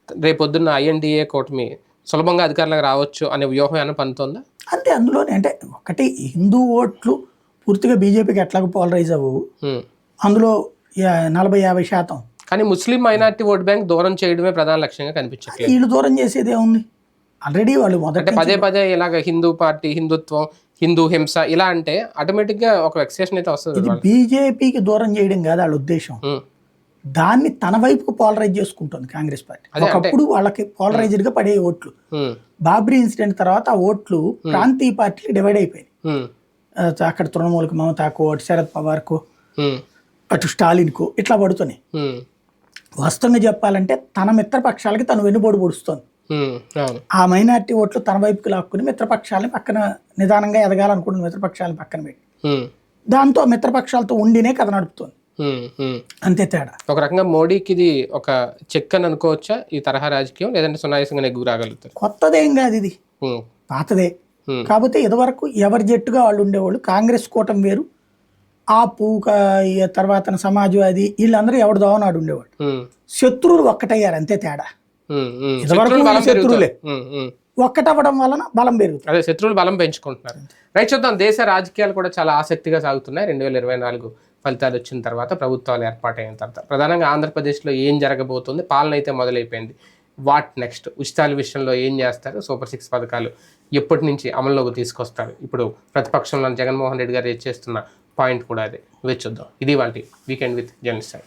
రేపొద్దున్న ఐఎన్డీఏ కూటమి సులభంగా అధికారులకు రావచ్చు అనే వ్యూహం ఏమైనా పనుతుందా? అంతే. అందులోనే అంటే ఒకటి హిందూ ఓట్లు పూర్తిగా బీజేపీకి ఎట్లాగో పోలరైజ్ అవ్వవు, అందులో 40-50%. కానీ ముస్లిం మైనారిటీ ఓట్ బ్యాంక్ దూరం చేయడమే ప్రధాన లక్ష్యంగా కనిపించట్లేదు. వీళ్ళు దూరం చేసేది ఏముంది, ఆల్రెడీ వాళ్ళు మొదట పదే ఇలాగ హిందూ పార్టీ, హిందుత్వం, హిందూ హింస ఇలా అంటే ఆటోమేటిక్ గా ఒక వెక్సేషన్ అయితే వస్తుంది. ఇది బీజేపీకి దూరం చేయడం కాదు వాళ్ళ ఉద్దేశం, దాన్ని తన వైపుకు పోలరైజ్ చేసుకుంటుంది కాంగ్రెస్ పార్టీ. ఒకప్పుడు వాళ్ళకి పోలరైజ్డ్ గా పడే ఓట్లు, బాబ్రీ ఇన్సిడెంట్ తర్వాత ఆ ఓట్లు ప్రాంతీయ పార్టీలు డివైడ్ అయిపోయినాయి. అక్కడ తృణమూలకు మమతాకు, అటు శరద్ పవార్కు, అటు స్టాలిన్కు ఇట్లా పడుతున్నాయి. వాస్తవంగా చెప్పాలంటే తన మిత్రపక్షాలకి తను వెన్నుబోడు పొడుస్తుంది. ఆ మైనారిటీ ఓట్లు తన వైపుకి లాక్కుని మిత్రపక్షాలని పక్కన నిదానంగా ఎదగాలనుకుంటున్న మిత్రపక్షాలను పక్కన పెట్టి దాంతో మిత్రపక్షాలతో ఉండినే కథ నడుపుతుంది. అంతే తేడా. ఒక రకంగా మోడీకి ఇది ఒక చెక్ అని అనుకోవచ్చా ఈ తరహా రాజకీయం, లేదంటే సునాయాసంగా నెగ్గు రాగలుగుతారు? కొత్తదేం కాదు, ఇది పాతదే. కాకపోతే ఇదివరకు ఎవరి జట్టుగా వాళ్ళు ఉండేవాళ్ళు. కాంగ్రెస్ కూటమి వేరు, ఆపు తర్వాత సమాజ్వాది వీళ్ళందరూ ఎవడు దోవనాడు ఉండేవాడు. శత్రువులు ఒక్కటయ్యారు, అంతే తేడా. శత్రువులే ఒక్కటవ్వడం వలన బలం పెరుగుతుంది. అదే శత్రువులు బలం పెంచుకుంటున్నారు. రైట్, చూద్దాం. దేశ రాజకీయాలు కూడా చాలా ఆసక్తిగా సాగుతున్నాయి. 2024 ఫలితాలు వచ్చిన తర్వాత, ప్రభుత్వాలు ఏర్పాటైన తర్వాత ప్రధానంగా ఆంధ్రప్రదేశ్లో ఏం జరగబోతుంది? పాలన అయితే మొదలైపోయింది. What next? ఉచితాల విషయంలో ఏం చేస్తారు? సూపర్ 6 పథకాలు ఎప్పటి నుంచి అమల్లోకి తీసుకొస్తారు? ఇప్పుడు ప్రతిపక్షంలో జగన్మోహన్ రెడ్డి గారు చేస్తున్న పాయింట్ కూడా అదే. వేచి చూద్దాం. ఇది వాటి వీకెండ్ విత్ జర్నలిస్ట్.